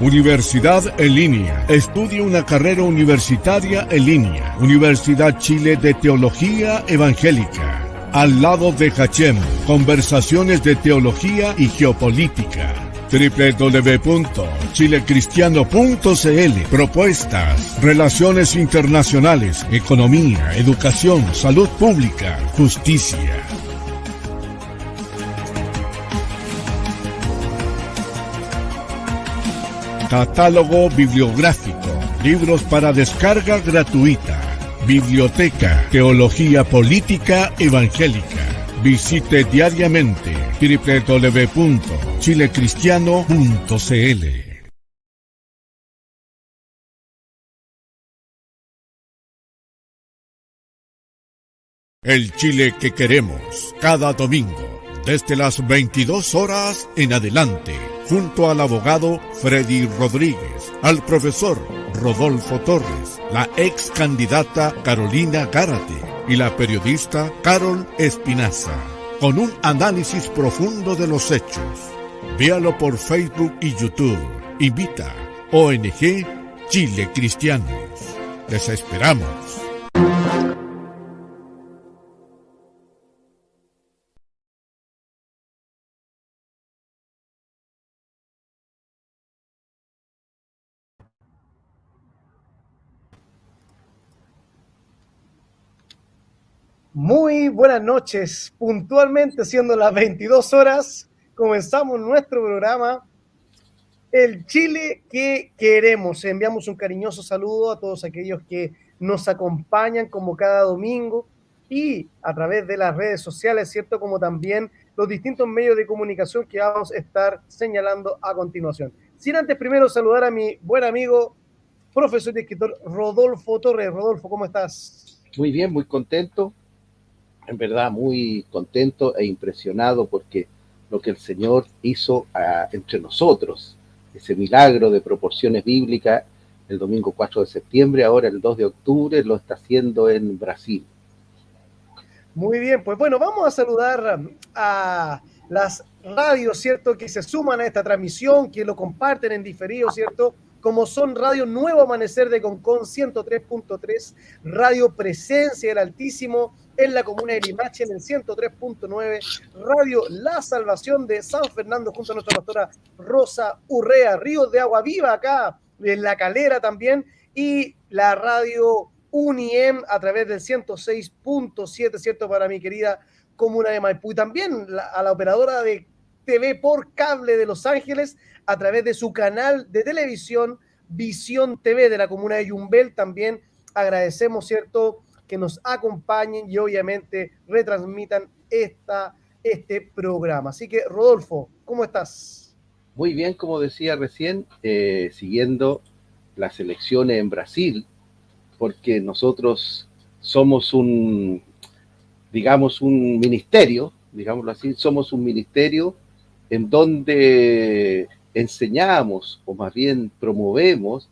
Universidad en línea. Estudia una carrera universitaria en línea. Universidad Chile de Teología Evangélica. Al lado de Hachem. Conversaciones de teología y geopolítica. www.chilecristiano.cl. Propuestas, relaciones internacionales, economía, educación, salud pública, justicia. Catálogo bibliográfico, libros para descarga gratuita. Biblioteca, Teología Política Evangélica. Visite diariamente www.chilecristiano.cl. El Chile que queremos, cada domingo, desde las 22 horas en adelante, junto al abogado Freddy Rodríguez, al profesor Rodolfo Torres, la ex candidata Carolina Gárate y la periodista Carol Espinaza, con un análisis profundo de los hechos. Véalo por Facebook y YouTube. Invita ONG Chile Cristianos. Les esperamos. Muy buenas noches, puntualmente siendo las 22 horas, comenzamos nuestro programa El Chile que queremos. Enviamos un cariñoso saludo a todos aquellos que nos acompañan como cada domingo y a través de las redes sociales, ¿cierto? Como también los distintos medios de comunicación que vamos a estar señalando a continuación. Sin antes primero saludar a mi buen amigo, profesor y escritor Rodolfo Torres. Rodolfo, ¿cómo estás? Muy bien, muy contento. En verdad, muy contento e impresionado porque lo que el Señor hizo entre nosotros, ese milagro de proporciones bíblicas, el domingo 4 de septiembre, ahora el 2 de octubre, lo está haciendo en Brasil. Muy bien, pues bueno, vamos a saludar a las radios, ¿cierto?, que se suman a esta transmisión, que lo comparten en diferido, ¿cierto?, como son Radio Nuevo Amanecer de Concón 103.3, Radio Presencia del Altísimo en la comuna de Limache en el 103.9, Radio La Salvación de San Fernando junto a nuestra pastora Rosa Urrea, Ríos de Agua Viva acá en La Calera también, y la Radio UNIEM a través del 106.7, ¿cierto?, para mi querida comuna de Maipú, y también a la operadora de TV por cable de Los Ángeles a través de su canal de televisión Visión TV de la comuna de Yumbel. También agradecemos, ¿cierto?, que nos acompañen y obviamente retransmitan este programa. Así que, Rodolfo, ¿cómo estás? Muy bien, como decía recién, siguiendo las elecciones en Brasil, porque nosotros somos un ministerio, digámoslo así, somos un ministerio en donde enseñamos, o más bien promovemos,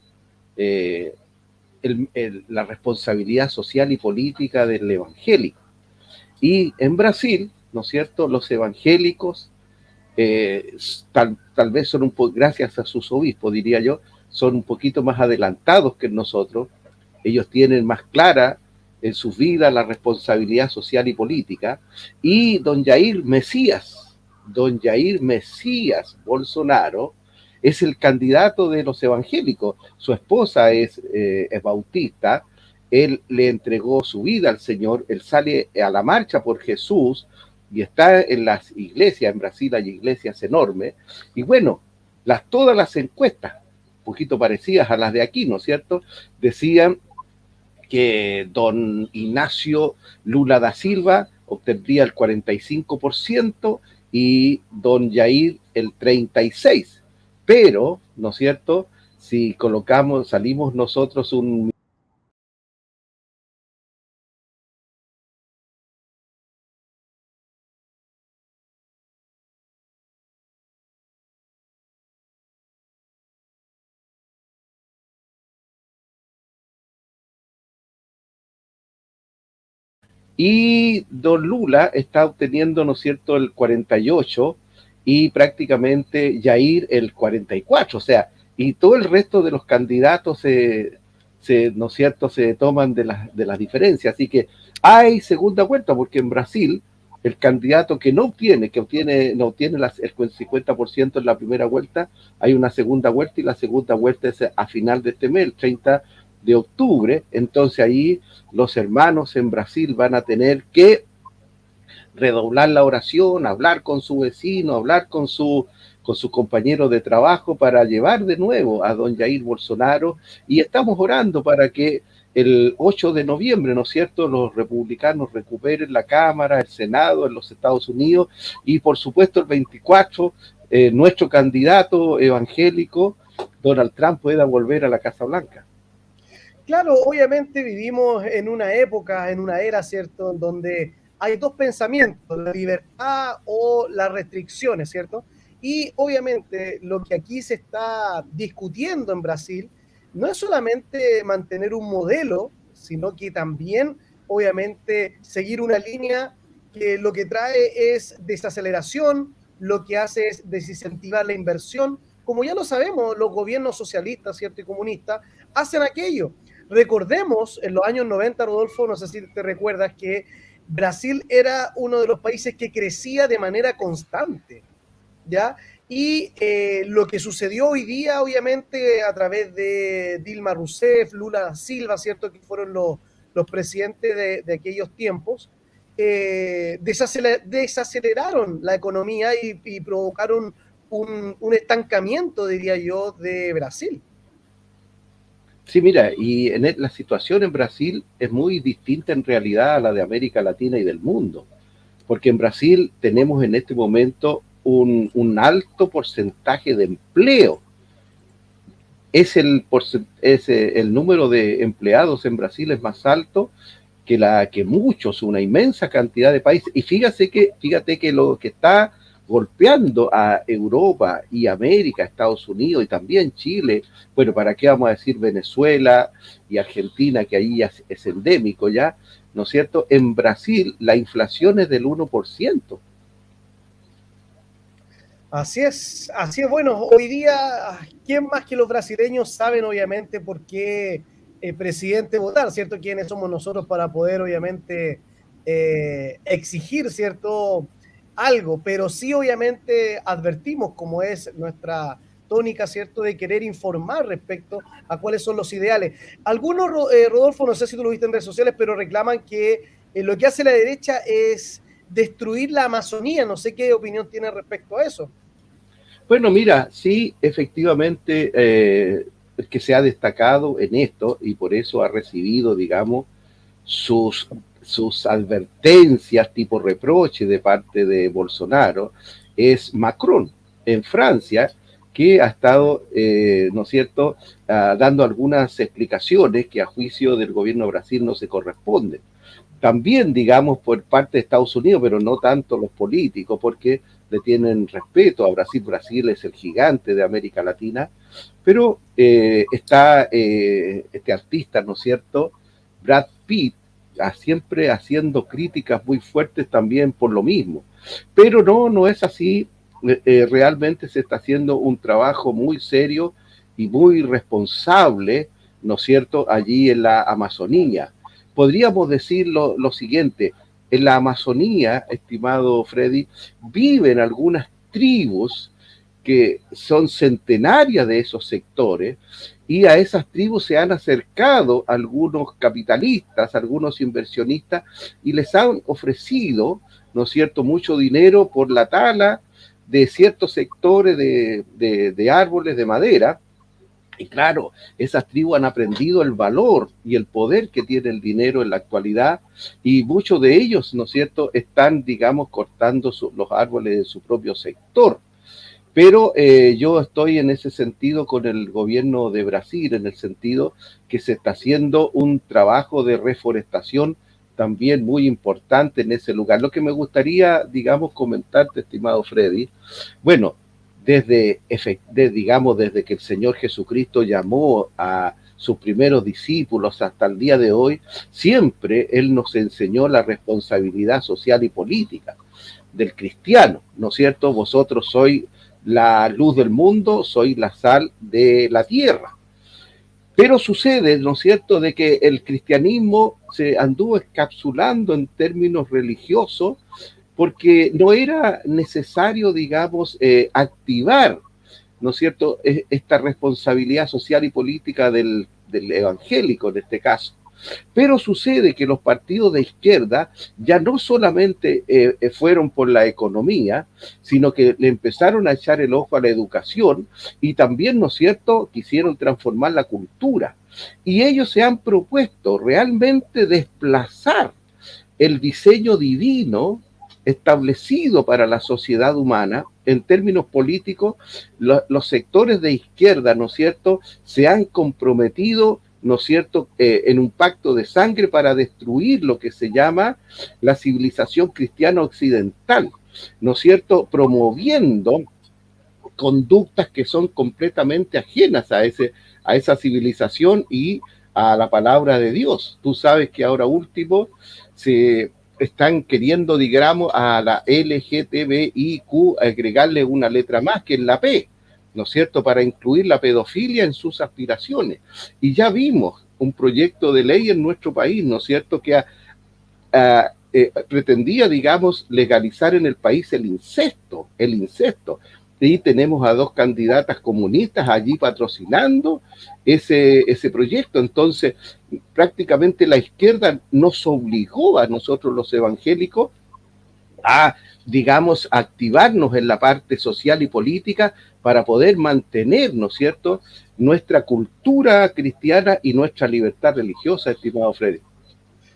la responsabilidad social y política del evangélico. Y en Brasil, ¿no es cierto?, los evangélicos, tal vez son gracias a sus obispos, diría yo, son un poquito más adelantados que nosotros. Ellos tienen más clara en sus vidas la responsabilidad social y política. Y don Jair Mesías Bolsonaro es el candidato de los evangélicos. Su esposa es bautista. Él le entregó su vida al Señor. Él sale a la marcha por Jesús y está en las iglesias. En Brasil hay iglesias enormes. Y bueno, todas las encuestas, un poquito parecidas a las de aquí, ¿no es cierto?, decían que don Ignacio Lula da Silva obtendría el 45% y don Jair el 36%. Pero, ¿no es cierto?, si salimos nosotros un y don Lula está obteniendo, ¿no es cierto?, el 48%, y prácticamente Jair el 44%, o sea, y todo el resto de los candidatos ¿no es cierto?, se toman de las diferencias. Así que hay segunda vuelta, porque en Brasil el candidato que no obtiene el 50% en la primera vuelta, hay una segunda vuelta, y la segunda vuelta es a final de este mes, el 30 de octubre. Entonces ahí los hermanos en Brasil van a tener que redoblar la oración, hablar con su vecino, hablar con su compañero de trabajo para llevar de nuevo a don Jair Bolsonaro, y estamos orando para que el 8 de noviembre, ¿no es cierto?, los republicanos recuperen la Cámara, el Senado en los Estados Unidos, y por supuesto el 24, nuestro candidato evangélico, Donald Trump, pueda volver a la Casa Blanca. Claro, obviamente vivimos en una época, en una era, ¿cierto?, en donde hay dos pensamientos, la libertad o las restricciones, ¿cierto? Y obviamente lo que aquí se está discutiendo en Brasil no es solamente mantener un modelo, sino que también, obviamente, seguir una línea que lo que trae es desaceleración, lo que hace es desincentivar la inversión. Como ya lo sabemos, los gobiernos socialistas, ¿cierto?, y comunistas hacen aquello. Recordemos, en los años 90, Rodolfo, no sé si te recuerdas que Brasil era uno de los países que crecía de manera constante, ¿ya? Y lo que sucedió hoy día, obviamente, a través de Dilma Rousseff, Lula Silva, ¿cierto?, que fueron los presidentes de aquellos tiempos, desaceleraron la economía y provocaron un estancamiento, diría yo, de Brasil. Sí, mira, y la situación en Brasil es muy distinta en realidad a la de América Latina y del mundo, porque en Brasil tenemos en este momento un alto porcentaje de empleo. Es el número de empleados en Brasil es más alto que muchos, una inmensa cantidad de países. Y fíjate que lo que está golpeando a Europa y América, Estados Unidos y también Chile, bueno, ¿para qué vamos a decir Venezuela y Argentina, que ahí es endémico ya, ¿no es cierto? En Brasil la inflación es del 1%. Así es. Bueno, hoy día, ¿quién más que los brasileños saben, obviamente, por qué presidente votar, ¿cierto? ¿Quiénes somos nosotros para poder, obviamente, exigir, ¿cierto?, algo? Pero sí, obviamente, advertimos, como es nuestra tónica, ¿cierto?, de querer informar respecto a cuáles son los ideales. Algunos, Rodolfo, no sé si tú lo viste en redes sociales, pero reclaman que lo que hace la derecha es destruir la Amazonía. No sé qué opinión tiene respecto a eso. Bueno, mira, sí, efectivamente, que se ha destacado en esto, y por eso ha recibido, digamos, sus advertencias tipo reproche de parte de Bolsonaro, es Macron en Francia, que ha estado, ¿no es cierto?, dando algunas explicaciones que a juicio del gobierno de Brasil no se corresponden. También, digamos, por parte de Estados Unidos, pero no tanto los políticos, porque le tienen respeto a Brasil. Brasil es el gigante de América Latina, pero está este artista, ¿no es cierto?, Brad Pitt, siempre haciendo críticas muy fuertes también por lo mismo. Pero no es así. Realmente se está haciendo un trabajo muy serio y muy responsable, ¿no es cierto?, allí en la Amazonía. Podríamos decir lo siguiente: en la Amazonía, estimado Freddy, viven algunas tribus que son centenarias de esos sectores, y a esas tribus se han acercado algunos capitalistas, algunos inversionistas, y les han ofrecido, ¿no es cierto?, mucho dinero por la tala de ciertos sectores de árboles de madera. Y claro, esas tribus han aprendido el valor y el poder que tiene el dinero en la actualidad, y muchos de ellos, ¿no es cierto?, están, digamos, cortando los árboles de su propio sector. Pero yo estoy en ese sentido con el gobierno de Brasil, en el sentido que se está haciendo un trabajo de reforestación también muy importante en ese lugar. Lo que me gustaría, digamos, comentarte, estimado Freddy, bueno, desde que el Señor Jesucristo llamó a sus primeros discípulos hasta el día de hoy, siempre Él nos enseñó la responsabilidad social y política. del cristiano, ¿no es cierto? Vosotros sois la luz del mundo, sois la sal de la tierra. Pero sucede, ¿no es cierto?, de que el cristianismo se anduvo encapsulando en términos religiosos porque no era necesario, digamos, activar, ¿no es cierto?, esta responsabilidad social y política del evangélico en este caso. Pero sucede que los partidos de izquierda ya no solamente fueron por la economía, sino que le empezaron a echar el ojo a la educación y también, ¿no es cierto?, quisieron transformar la cultura. Y ellos se han propuesto realmente desplazar el diseño divino establecido para la sociedad humana. En términos políticos, los sectores de izquierda, ¿no es cierto?, se han comprometido, ¿no es cierto?, en un pacto de sangre para destruir lo que se llama la civilización cristiana occidental, ¿no es cierto?, promoviendo conductas que son completamente ajenas a esa civilización y a la palabra de Dios. Tú sabes que ahora último se están queriendo, digamos, a la LGTBIQ agregarle una letra más, que es la P, ¿no es cierto?, para incluir la pedofilia en sus aspiraciones. Y ya vimos un proyecto de ley en nuestro país, ¿no es cierto?, que pretendía, digamos, legalizar en el país el incesto. Y tenemos a 2 candidatas comunistas allí patrocinando ese proyecto. Entonces, prácticamente la izquierda nos obligó a nosotros los evangélicos a, digamos, activarnos en la parte social y política para poder mantener, ¿no es cierto?, nuestra cultura cristiana y nuestra libertad religiosa, estimado Freddy.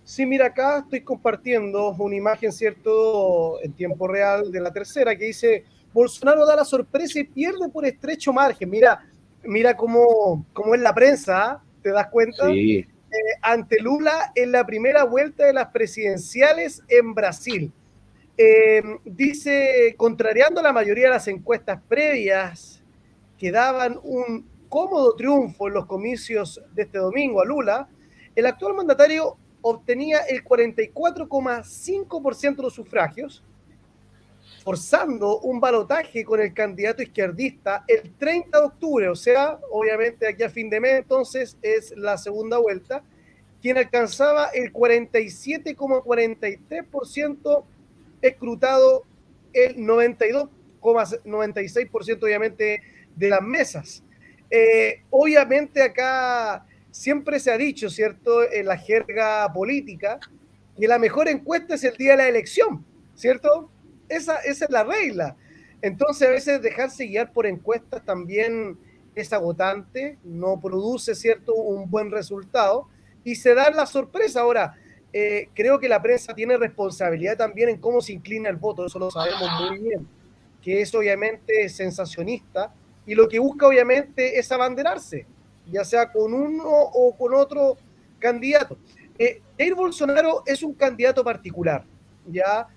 Sí, mira, acá estoy compartiendo una imagen, ¿cierto?, en tiempo real de La Tercera, que dice: Bolsonaro da la sorpresa y pierde por estrecho margen. Mira cómo es la prensa, ¿eh? ¿Te das cuenta? Sí. Ante Lula en la primera vuelta de las presidenciales en Brasil. Dice, contrariando la mayoría de las encuestas previas que daban un cómodo triunfo en los comicios de este domingo a Lula, el actual mandatario obtenía el 44,5% de los sufragios, forzando un balotaje con el candidato izquierdista el 30 de octubre, o sea, obviamente aquí a fin de mes, entonces es la segunda vuelta, quien alcanzaba el 47,43%, escrutado el 92,96% obviamente de las mesas. Obviamente acá siempre se ha dicho, ¿cierto?, en la jerga política, que la mejor encuesta es el día de la elección, ¿cierto? Esa es la regla. Entonces, a veces dejarse guiar por encuestas también es agotante, no produce, ¿cierto?, un buen resultado y se da la sorpresa. Ahora, creo que la prensa tiene responsabilidad también en cómo se inclina el voto, eso lo sabemos muy bien, que es obviamente sensacionista y lo que busca obviamente es abanderarse, ya sea con uno o con otro candidato. Jair Bolsonaro es un candidato particular, ¿ya?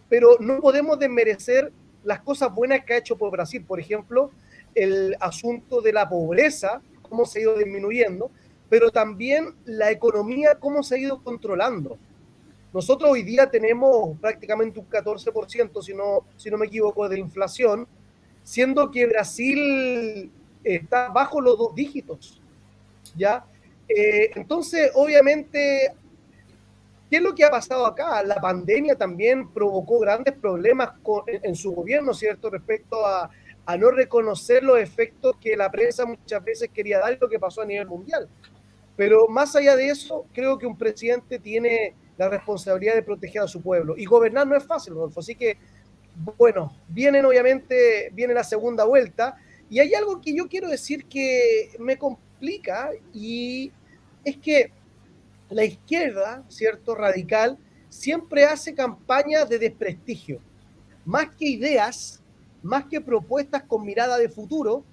Pero no podemos desmerecer las cosas buenas que ha hecho por Brasil. Por ejemplo, el asunto de la pobreza, cómo se ha ido disminuyendo, pero también la economía, cómo se ha ido controlando. Nosotros hoy día tenemos prácticamente un 14%, si no me equivoco, de inflación, siendo que Brasil está bajo los 2 dígitos, ¿ya? Entonces, obviamente, ¿qué es lo que ha pasado acá? La pandemia también provocó grandes problemas en su gobierno, ¿cierto?, respecto a no reconocer los efectos que la prensa muchas veces quería dar, lo que pasó a nivel mundial. Pero más allá de eso, creo que un presidente tiene la responsabilidad de proteger a su pueblo. Y gobernar no es fácil, Rodolfo. Así que, bueno, viene la segunda vuelta. Y hay algo que yo quiero decir que me complica, y es que la izquierda, ¿cierto?, radical, siempre hace campañas de desprestigio. Más que ideas, más que propuestas con mirada de futuro,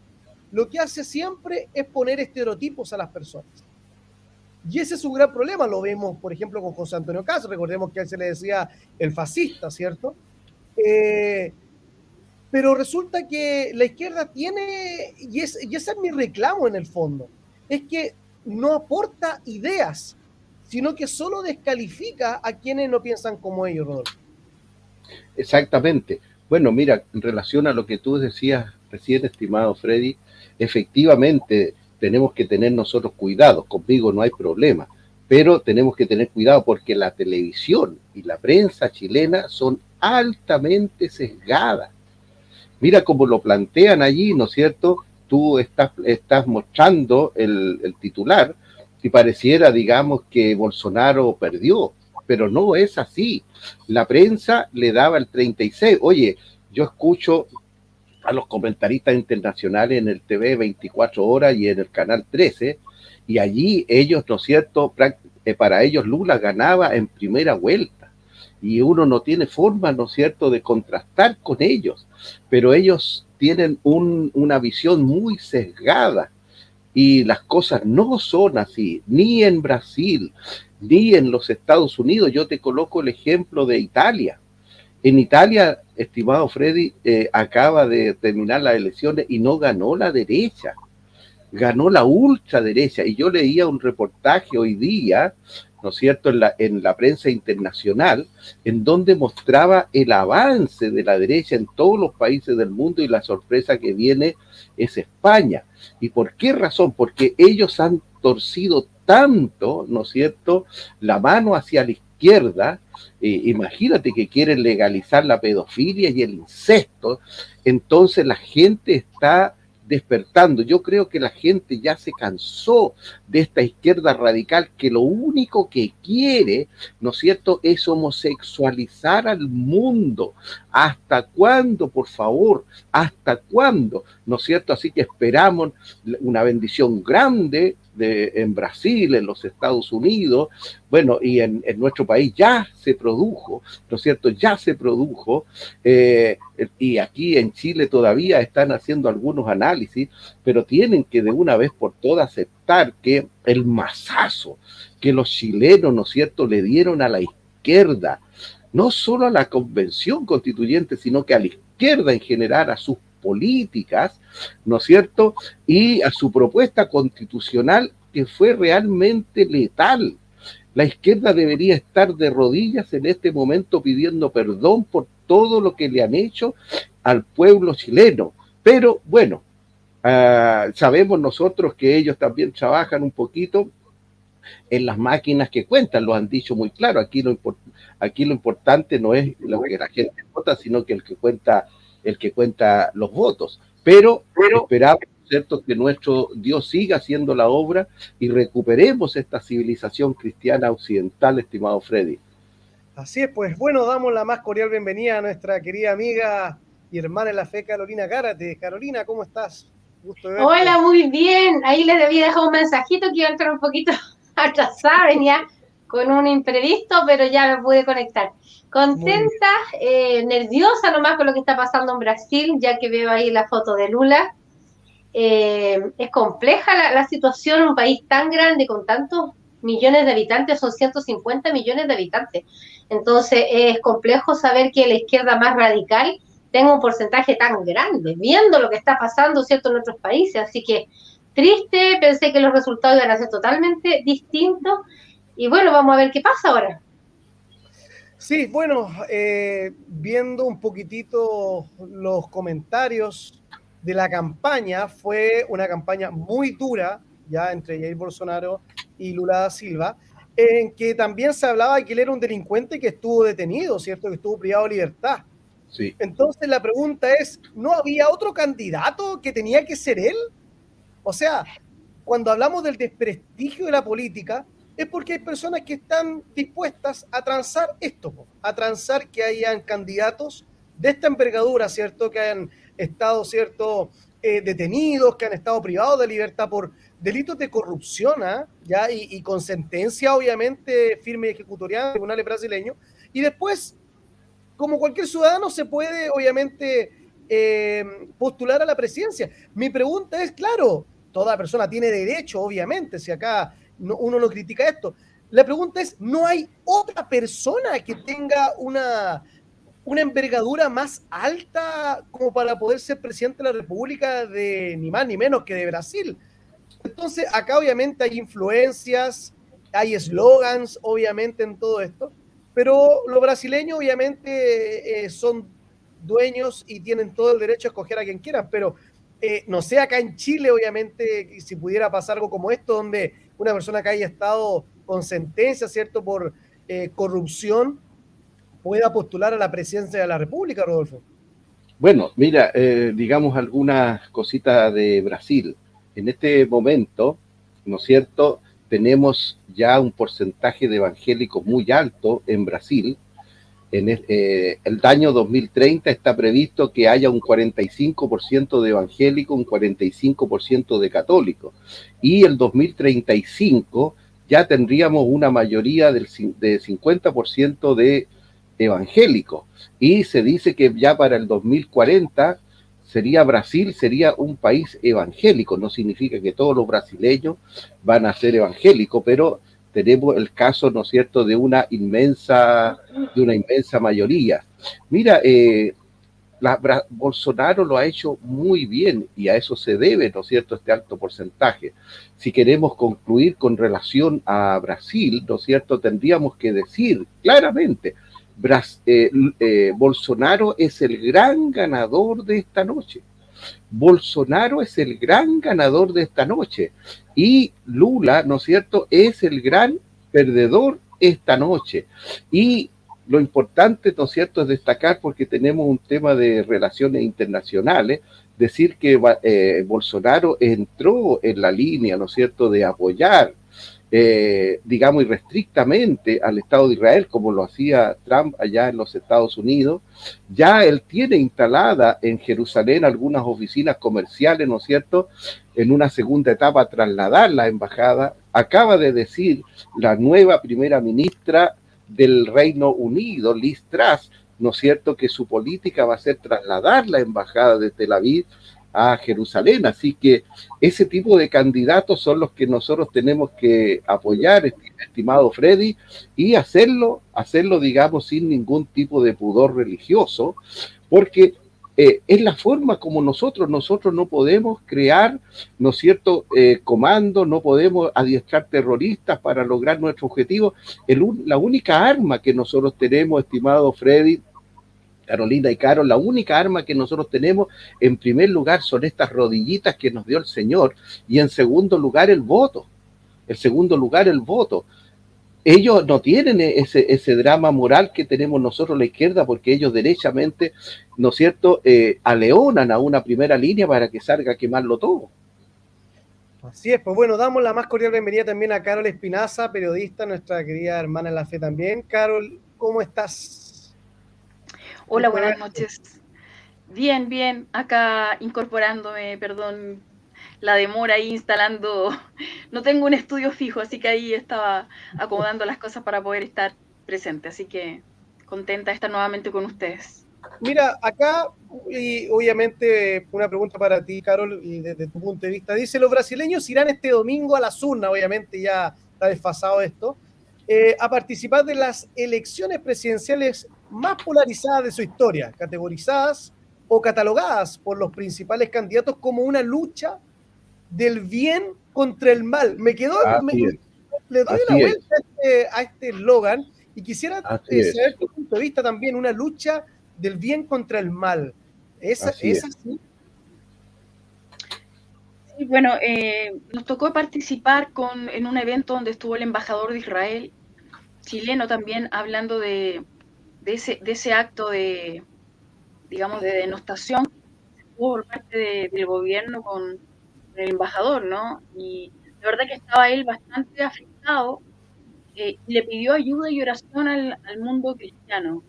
lo que hace siempre es poner estereotipos a las personas. Y ese es un gran problema, lo vemos, por ejemplo, con José Antonio Caz, recordemos que a él se le decía el fascista, ¿cierto? Pero resulta que la izquierda tiene, y ese es mi reclamo en el fondo, es que no aporta ideas, sino que solo descalifica a quienes no piensan como ellos, Rodolfo. Exactamente. Bueno, mira, en relación a lo que tú decías recién, estimado Freddy, efectivamente tenemos que tener nosotros cuidado. Conmigo no hay problema, pero tenemos que tener cuidado porque la televisión y la prensa chilena son altamente sesgadas. Mira cómo lo plantean allí, ¿no es cierto? Tú estás mostrando el titular y pareciera, digamos, que Bolsonaro perdió, pero no es así. La prensa le daba el 36. Oye, yo escucho a los comentaristas internacionales en el TV 24 horas y en el canal 13, y allí ellos, ¿no es cierto?, para ellos Lula ganaba en primera vuelta, y uno no tiene forma, ¿no es cierto?, de contrastar con ellos, pero ellos tienen una visión muy sesgada, y las cosas no son así, ni en Brasil, ni en los Estados Unidos. Yo te coloco el ejemplo de Italia. En Italia, estimado Freddy, acaba de terminar las elecciones y no ganó la derecha, ganó la ultraderecha. Y yo leía un reportaje hoy día, ¿no es cierto?, en la prensa internacional, en donde mostraba el avance de la derecha en todos los países del mundo, y la sorpresa que viene es España. ¿Y por qué razón? Porque ellos han torcido tanto, ¿no es cierto?, la mano hacia la izquierda. Imagínate que quieren legalizar la pedofilia y el incesto. Entonces la gente está despertando. Yo creo que la gente ya se cansó de esta izquierda radical que lo único que quiere, ¿no es cierto?, es homosexualizar al mundo. ¿Hasta cuándo, por favor? ¿Hasta cuándo? ¿No es cierto? Así que esperamos una bendición grande en Brasil, en los Estados Unidos, bueno, y en nuestro país ya se produjo, ¿no es cierto? Ya se produjo, y aquí en Chile todavía están haciendo algunos análisis, pero tienen que de una vez por todas aceptar que el mazazo que los chilenos, ¿no es cierto?, le dieron a la izquierda, no solo a la convención constituyente, sino que a la izquierda en general, a sus políticas, ¿no es cierto?, y a su propuesta constitucional, que fue realmente letal. La izquierda debería estar de rodillas en este momento pidiendo perdón por todo lo que le han hecho al pueblo chileno. Pero bueno, sabemos nosotros que ellos también trabajan un poquito en las máquinas que cuentan, lo han dicho muy claro. Aquí lo importante no es lo que la gente vota, sino que el que cuenta los votos. Pero esperamos, ¿cierto?, que nuestro Dios siga haciendo la obra y recuperemos esta civilización cristiana occidental, estimado Freddy. Así es, pues bueno, damos la más cordial bienvenida a nuestra querida amiga y hermana en la fe, Carolina Gárate. Carolina, ¿cómo estás? Gusto de verte. Hola, muy bien. Ahí les debí dejar un mensajito que iba a entrar un poquito atrasada, venía con un imprevisto, pero ya me pude conectar. Contenta, nerviosa nomás con lo que está pasando en Brasil, ya que veo ahí la foto de Lula. Es compleja la situación en un país tan grande, con tantos millones de habitantes, son 150 millones de habitantes. Entonces es complejo saber que la izquierda más radical tenga un porcentaje tan grande, viendo lo que está pasando, ¿cierto?, en otros países. Así que triste, pensé que los resultados iban a ser totalmente distintos. Y bueno, vamos a ver qué pasa ahora. Sí, bueno, viendo un poquitito los comentarios de la campaña, fue una campaña muy dura, ya entre Jair Bolsonaro y Lula da Silva, en que también se hablaba que él era un delincuente que estuvo detenido, ¿cierto?, que estuvo privado de libertad. Sí. Entonces la pregunta es, ¿no había otro candidato que tenía que ser él? O sea, cuando hablamos del desprestigio de la política, es porque hay personas que están dispuestas a transar esto, a transar que hayan candidatos de esta envergadura, ¿cierto?, que hayan estado, ¿cierto?, detenidos, que han estado privados de libertad por delitos de corrupción, ¿ya? Y con sentencia, obviamente, firme y ejecutorial en tribunales brasileños, y después, como cualquier ciudadano, se puede, obviamente, postular a la presidencia. Mi pregunta es, claro, toda persona tiene derecho, obviamente, si acá uno no critica esto. La pregunta es, ¿no hay otra persona que tenga una envergadura más alta como para poder ser presidente de la República, de ni más ni menos que de Brasil? Entonces, acá obviamente hay influencias, hay eslogans, obviamente, en todo esto, pero los brasileños obviamente son dueños y tienen todo el derecho a escoger a quien quieran, pero no sé, acá en Chile, obviamente, si pudiera pasar algo como esto, donde una persona que haya estado con sentencia, ¿cierto?, por corrupción, pueda postular a la presidencia de la República, Rodolfo. Bueno, mira, digamos algunas cositas de Brasil. En este momento, ¿no es cierto?, tenemos ya un porcentaje de evangélicos muy alto en Brasil. En el año 2030 está previsto que haya un 45% de evangélicos, un 45% de católicos. Y el 2035 ya tendríamos una mayoría de 50% de evangélicos. Y se dice que ya para el 2040 Brasil sería un país evangélico. No significa que todos los brasileños van a ser evangélicos, pero tenemos el caso, ¿no es cierto?, de una inmensa mayoría. Mira, Bolsonaro lo ha hecho muy bien y a eso se debe, ¿no es cierto?, este alto porcentaje. Si queremos concluir con relación a Brasil, ¿no es cierto?, tendríamos que decir claramente, Bolsonaro es el gran ganador de esta noche. Bolsonaro es el gran ganador de esta noche y Lula, ¿no es cierto?, es el gran perdedor esta noche. Y lo importante, ¿no es cierto?, es destacar, porque tenemos un tema de relaciones internacionales, decir que Bolsonaro entró en la línea, ¿no es cierto?, de apoyar, digamos, irrestrictamente al Estado de Israel, como lo hacía Trump allá en los Estados Unidos. Ya él tiene instalada en Jerusalén algunas oficinas comerciales, ¿no es cierto?, en una segunda etapa trasladar la embajada. Acaba de decir la nueva primera ministra del Reino Unido, Liz Truss, ¿no es cierto?, que su política va a ser trasladar la embajada de Tel Aviv a Jerusalén. Así que ese tipo de candidatos son los que nosotros tenemos que apoyar, estimado Freddy, y hacerlo, digamos, sin ningún tipo de pudor religioso, porque es la forma como nosotros no podemos crear, ¿no es cierto?, comandos, no podemos adiestrar terroristas para lograr nuestro objetivo. La única arma que nosotros tenemos, estimado Freddy, Carolina y Caro, la única arma que nosotros tenemos, en primer lugar, son estas rodillitas que nos dio el Señor, y en segundo lugar, el voto. Ellos no tienen ese drama moral que tenemos nosotros la izquierda, porque ellos derechamente, ¿no es cierto?, aleonan a una primera línea para que salga a quemarlo todo. Así es, pues bueno, damos la más cordial bienvenida también a Carol Espinaza, periodista, nuestra querida hermana en la fe también. Carol, ¿cómo estás? Hola, buenas noches. Bien, acá incorporándome, perdón, la demora ahí instalando. No tengo un estudio fijo, así que ahí estaba acomodando las cosas para poder estar presente, así que contenta de estar nuevamente con ustedes. Mira, acá, y obviamente una pregunta para ti, Carol, y desde tu punto de vista, dice, los brasileños irán este domingo a las urnas, obviamente ya está desfasado esto, a participar de las elecciones presidenciales más polarizadas de su historia, categorizadas o catalogadas por los principales candidatos como una lucha del bien contra el mal. Le doy una vuelta a este eslogan y quisiera saber tu punto de vista también, una lucha del bien contra el mal. ¿Es así? Sí, bueno, nos tocó participar en un evento donde estuvo el embajador de Israel, chileno también, hablando de ese acto de, digamos, de denostación por parte del gobierno con el embajador, ¿no? Y la verdad que estaba él bastante afectado, y le pidió ayuda y oración al mundo cristiano.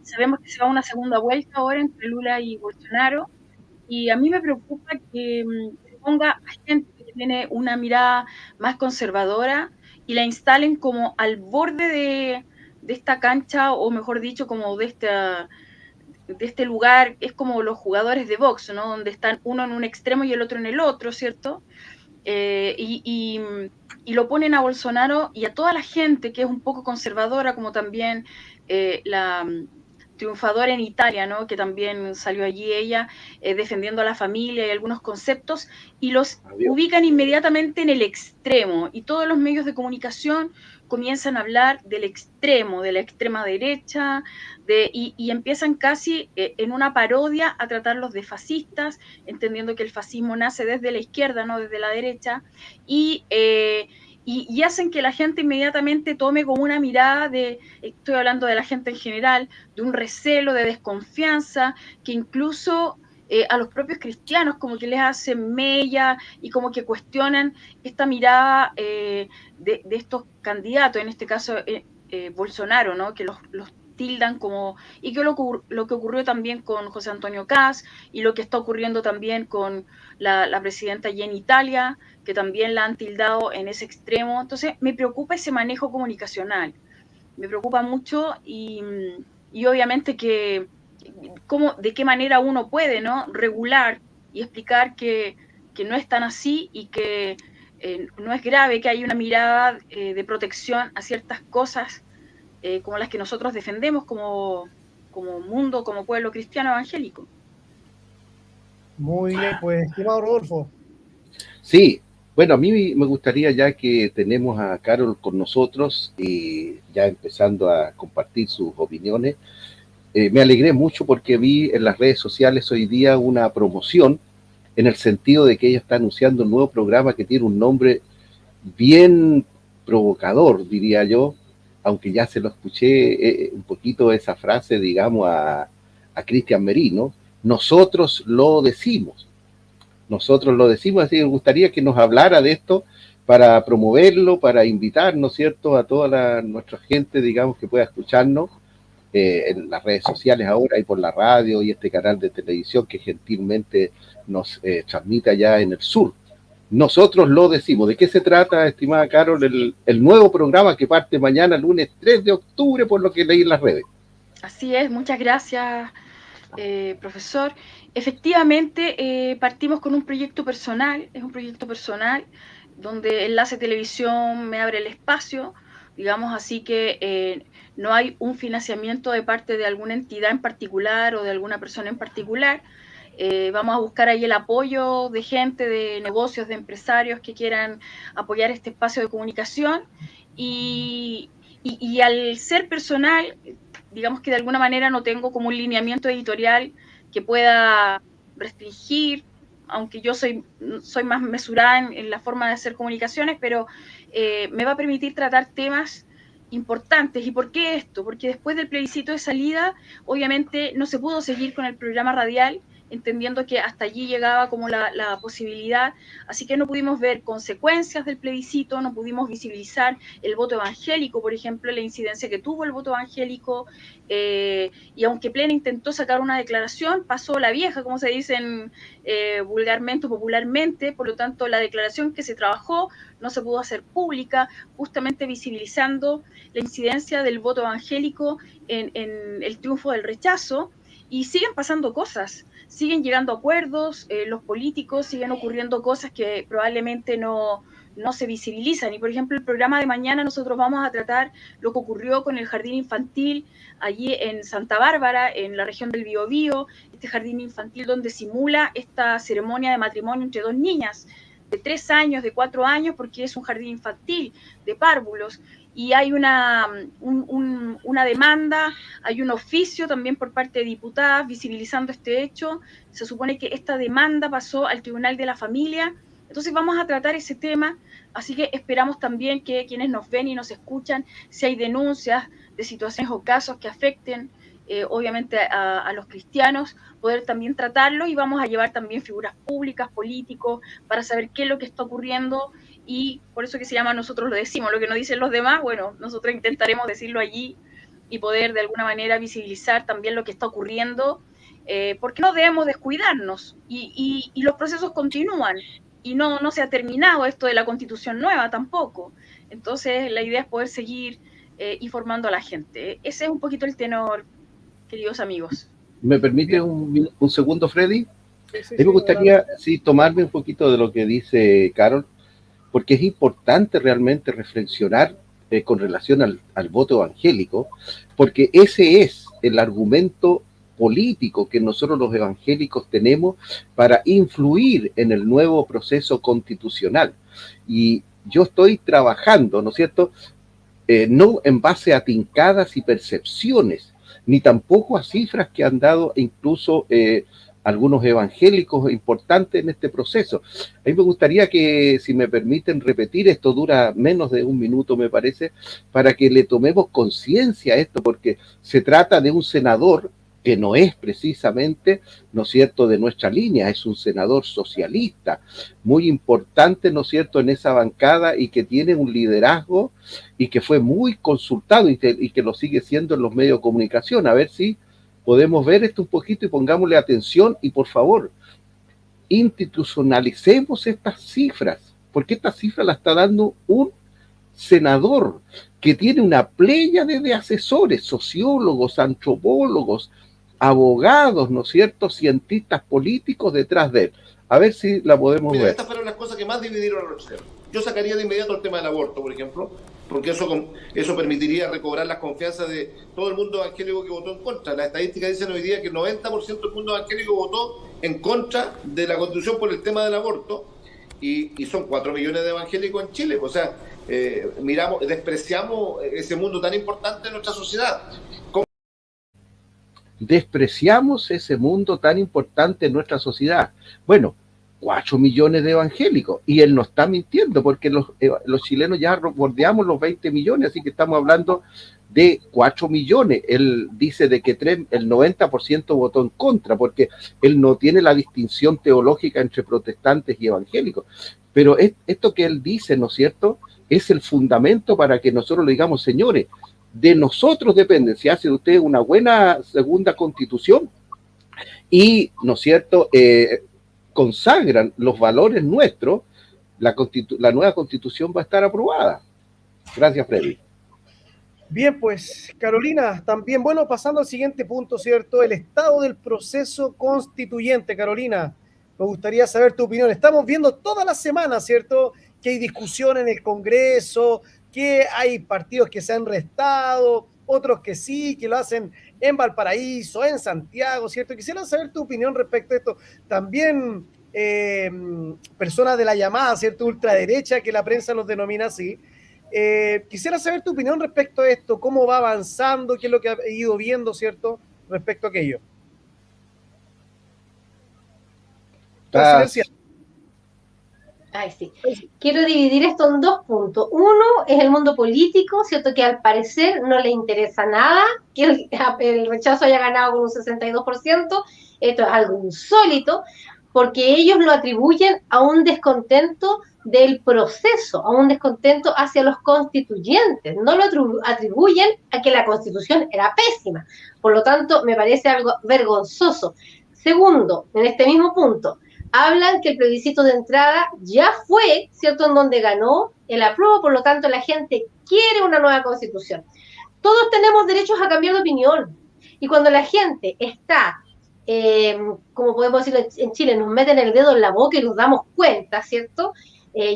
Sabemos que se va a una segunda vuelta ahora entre Lula y Bolsonaro, y a mí me preocupa que se ponga a gente que tiene una mirada más conservadora y la instalen como al borde de esta cancha, o mejor dicho, como de este lugar. Es como los jugadores de box, ¿no?, donde están uno en un extremo y el otro en el otro, ¿cierto? Y lo ponen a Bolsonaro y a toda la gente que es un poco conservadora, como también triunfadora en Italia, ¿no? Que también salió allí ella defendiendo a la familia y algunos conceptos, y los ubican inmediatamente en el extremo, y todos los medios de comunicación comienzan a hablar del extremo, de la extrema derecha, y empiezan casi en una parodia a tratarlos de fascistas, entendiendo que el fascismo nace desde la izquierda, no desde la derecha, y hacen que la gente inmediatamente tome como una mirada estoy hablando de la gente en general, de un recelo, de desconfianza, que incluso a los propios cristianos como que les hacen mella y como que cuestionan esta mirada de estos candidatos, en este caso Bolsonaro, ¿no? Que los tildan como, y que lo que ocurrió también con José Antonio Caz, y lo que está ocurriendo también con la presidenta allí en Italia, que también la han tildado en ese extremo. Entonces me preocupa ese manejo comunicacional, me preocupa mucho, y obviamente que de qué manera uno puede, ¿no?, regular y explicar que no es tan así, y que no es grave que haya una mirada de protección a ciertas cosas como las que nosotros defendemos como mundo, como pueblo cristiano evangélico. Muy bien, pues, estimado Rodolfo. Sí, bueno, a mí me gustaría, ya que tenemos a Carol con nosotros y ya empezando a compartir sus opiniones, me alegré mucho porque vi en las redes sociales hoy día una promoción en el sentido de que ella está anunciando un nuevo programa que tiene un nombre bien provocador, diría yo, aunque ya se lo escuché un poquito esa frase, digamos, a Cristian Merino: nosotros lo decimos, así que me gustaría que nos hablara de esto para promoverlo, para invitar, ¿no es cierto?, a toda nuestra gente, digamos, que pueda escucharnos en las redes sociales ahora y por la radio y este canal de televisión que gentilmente nos transmite allá en el sur. Nosotros lo decimos. ¿De qué se trata, estimada Carol, el nuevo programa que parte mañana, lunes 3 de octubre, por lo que leí en las redes? Así es, muchas gracias, profesor. Efectivamente, partimos con un proyecto personal, es un proyecto personal donde Enlace Televisión me abre el espacio, digamos, así que no hay un financiamiento de parte de alguna entidad en particular o de alguna persona en particular. Vamos a buscar ahí el apoyo de gente, de negocios, de empresarios que quieran apoyar este espacio de comunicación, y al ser personal, digamos que de alguna manera no tengo como un lineamiento editorial que pueda restringir, aunque yo soy más mesurada en la forma de hacer comunicaciones, pero me va a permitir tratar temas importantes. ¿Y por qué esto? Porque después del plebiscito de salida, obviamente no se pudo seguir con el programa radial, entendiendo que hasta allí llegaba como la posibilidad, así que no pudimos ver consecuencias del plebiscito, no pudimos visibilizar el voto evangélico, por ejemplo, la incidencia que tuvo el voto evangélico, y aunque Plena intentó sacar una declaración, pasó la vieja, como se dicen vulgarmente o popularmente, por lo tanto la declaración que se trabajó no se pudo hacer pública, justamente visibilizando la incidencia del voto evangélico en el triunfo del rechazo. Y siguen pasando cosas, siguen llegando acuerdos, los políticos, siguen ocurriendo cosas que probablemente no se visibilizan. Y por ejemplo, el programa de mañana nosotros vamos a tratar lo que ocurrió con el jardín infantil allí en Santa Bárbara, en la región del Biobío, este jardín infantil donde simula esta ceremonia de matrimonio entre dos niñas de 3 años, de 4 años, porque es un jardín infantil de párvulos. Y hay una demanda, hay un oficio también por parte de diputadas visibilizando este hecho. Se supone que esta demanda pasó al Tribunal de la Familia. Entonces vamos a tratar ese tema, así que esperamos también que quienes nos ven y nos escuchan, si hay denuncias de situaciones o casos que afecten obviamente a los cristianos, poder también tratarlo, y vamos a llevar también figuras públicas, políticos, para saber qué es lo que está ocurriendo. Y por eso que se llama Nosotros lo decimos, lo que nos dicen los demás, bueno, nosotros intentaremos decirlo allí y poder de alguna manera visibilizar también lo que está ocurriendo, porque no debemos descuidarnos, y los procesos continúan, y no se ha terminado esto de la Constitución nueva tampoco. Entonces la idea es poder seguir informando a la gente. Ese es un poquito el tenor, queridos amigos. ¿Me permite un segundo, Freddy? Sí, me gustaría tomarme un poquito de lo que dice Carol, porque es importante realmente reflexionar con relación al voto evangélico, porque ese es el argumento político que nosotros los evangélicos tenemos para influir en el nuevo proceso constitucional. Y yo estoy trabajando, ¿no es cierto?, no en base a tincadas y percepciones, ni tampoco a cifras que han dado incluso algunos evangélicos importantes en este proceso. A mí me gustaría que, si me permiten repetir, esto dura menos de un minuto, me parece, para que le tomemos conciencia a esto, porque se trata de un senador que no es precisamente, ¿no es cierto?, de nuestra línea, es un senador socialista, muy importante, ¿no es cierto?, en esa bancada y que tiene un liderazgo y que fue muy consultado y que lo sigue siendo en los medios de comunicación. A ver si podemos ver esto un poquito y pongámosle atención y, por favor, institucionalicemos estas cifras, porque estas cifras las está dando un senador que tiene una pléyade de asesores, sociólogos, antropólogos, abogados, ¿no es cierto?, cientistas políticos detrás de él. A ver si la podemos ver. Estas fueron las cosas que más dividieron a los chilenos. Yo sacaría de inmediato el tema del aborto, por ejemplo, porque eso permitiría recobrar las confianzas de todo el mundo evangélico que votó en contra. Las estadísticas dicen hoy día que el 90% del mundo evangélico votó en contra de la Constitución por el tema del aborto, y son 4 millones de evangélicos en Chile. O sea, despreciamos ese mundo tan importante en nuestra sociedad. Despreciamos ese mundo tan importante en nuestra sociedad. Bueno, 4 millones de evangélicos, y él no está mintiendo, porque los chilenos ya bordeamos los 20 millones, así que estamos hablando de 4 millones. Él dice de que el 90% votó en contra, porque él no tiene la distinción teológica entre protestantes y evangélicos. Pero esto que él dice, ¿no es cierto?, es el fundamento para que nosotros le digamos, señores, de nosotros depende si hace usted una buena segunda constitución y, ¿no es cierto?, consagran los valores nuestros, la nueva constitución va a estar aprobada. Gracias, Freddy. Bien, pues, Carolina, también, bueno, pasando al siguiente punto, ¿cierto? El estado del proceso constituyente. Carolina, me gustaría saber tu opinión. Estamos viendo toda la semana, ¿cierto?, que hay discusión en el Congreso, que hay partidos que se han restado, otros que sí, que lo hacen en Valparaíso, en Santiago, ¿cierto? Quisiera saber tu opinión respecto a esto. También personas de la llamada, ¿cierto?, ultraderecha, que la prensa los denomina así. Quisiera saber tu opinión respecto a esto, cómo va avanzando, qué es lo que ha ido viendo, ¿cierto?, respecto a aquello. Ay, sí. Quiero dividir esto en 2 puntos. Uno es el mundo político, ¿cierto?, que al parecer no le interesa nada que el rechazo haya ganado con un 62%. Esto es algo insólito, porque ellos lo atribuyen a un descontento del proceso, a un descontento hacia los constituyentes. No lo atribuyen a que la Constitución era pésima. Por lo tanto, me parece algo vergonzoso. Segundo, en este mismo punto, hablan que el plebiscito de entrada ya fue, ¿cierto?, en donde ganó el apruebo, por lo tanto la gente quiere una nueva constitución. Todos tenemos derechos a cambiar de opinión, y cuando la gente está, como podemos decirlo en Chile, nos meten el dedo en la boca y nos damos cuenta, ¿cierto?,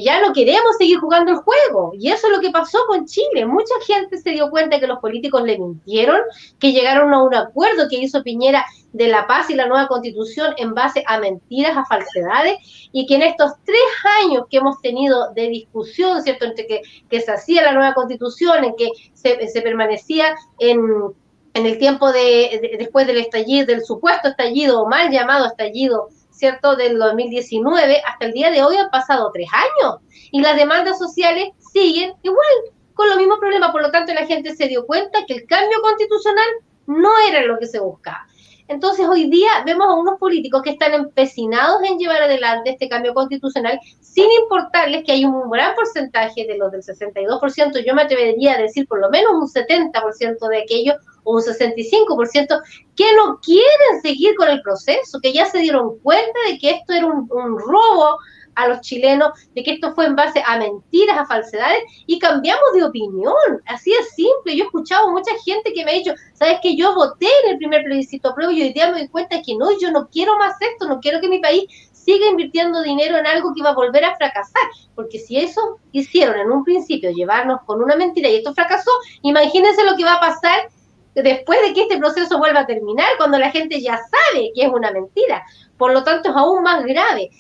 ya no queremos seguir jugando el juego, y eso es lo que pasó con Chile. Mucha gente se dio cuenta que los políticos le mintieron, que llegaron a un acuerdo que hizo Piñera de la paz y la nueva constitución en base a mentiras, a falsedades, y que en estos 3 años que hemos tenido de discusión, ¿cierto?, entre que se hacía la nueva constitución, en que se permanecía en el tiempo después del estallido, del supuesto estallido, o mal llamado estallido, ¿cierto?, del 2019, hasta el día de hoy han pasado 3 años, y las demandas sociales siguen igual, con los mismos problemas. Por lo tanto, la gente se dio cuenta que el cambio constitucional no era lo que se buscaba. Entonces, hoy día vemos a unos políticos que están empecinados en llevar adelante este cambio constitucional, sin importarles que hay un gran porcentaje de los del 62%, yo me atrevería a decir por lo menos un 70% de aquellos, o un 65%, que no quieren seguir con el proceso, que ya se dieron cuenta de que esto era un robo a los chilenos, de que esto fue en base a mentiras, a falsedades, y cambiamos de opinión. Así es simple. Yo he escuchado mucha gente que me ha dicho, ¿sabes qué? Yo voté en el primer plebiscito apruebo y hoy día me doy cuenta que no, yo no quiero más esto, no quiero que mi país siga invirtiendo dinero en algo que va a volver a fracasar, porque si eso hicieron en un principio, llevarnos con una mentira y esto fracasó, imagínense lo que va a pasar después de que este proceso vuelva a terminar, cuando la gente ya sabe que es una mentira. Por lo tanto, es aún más grave.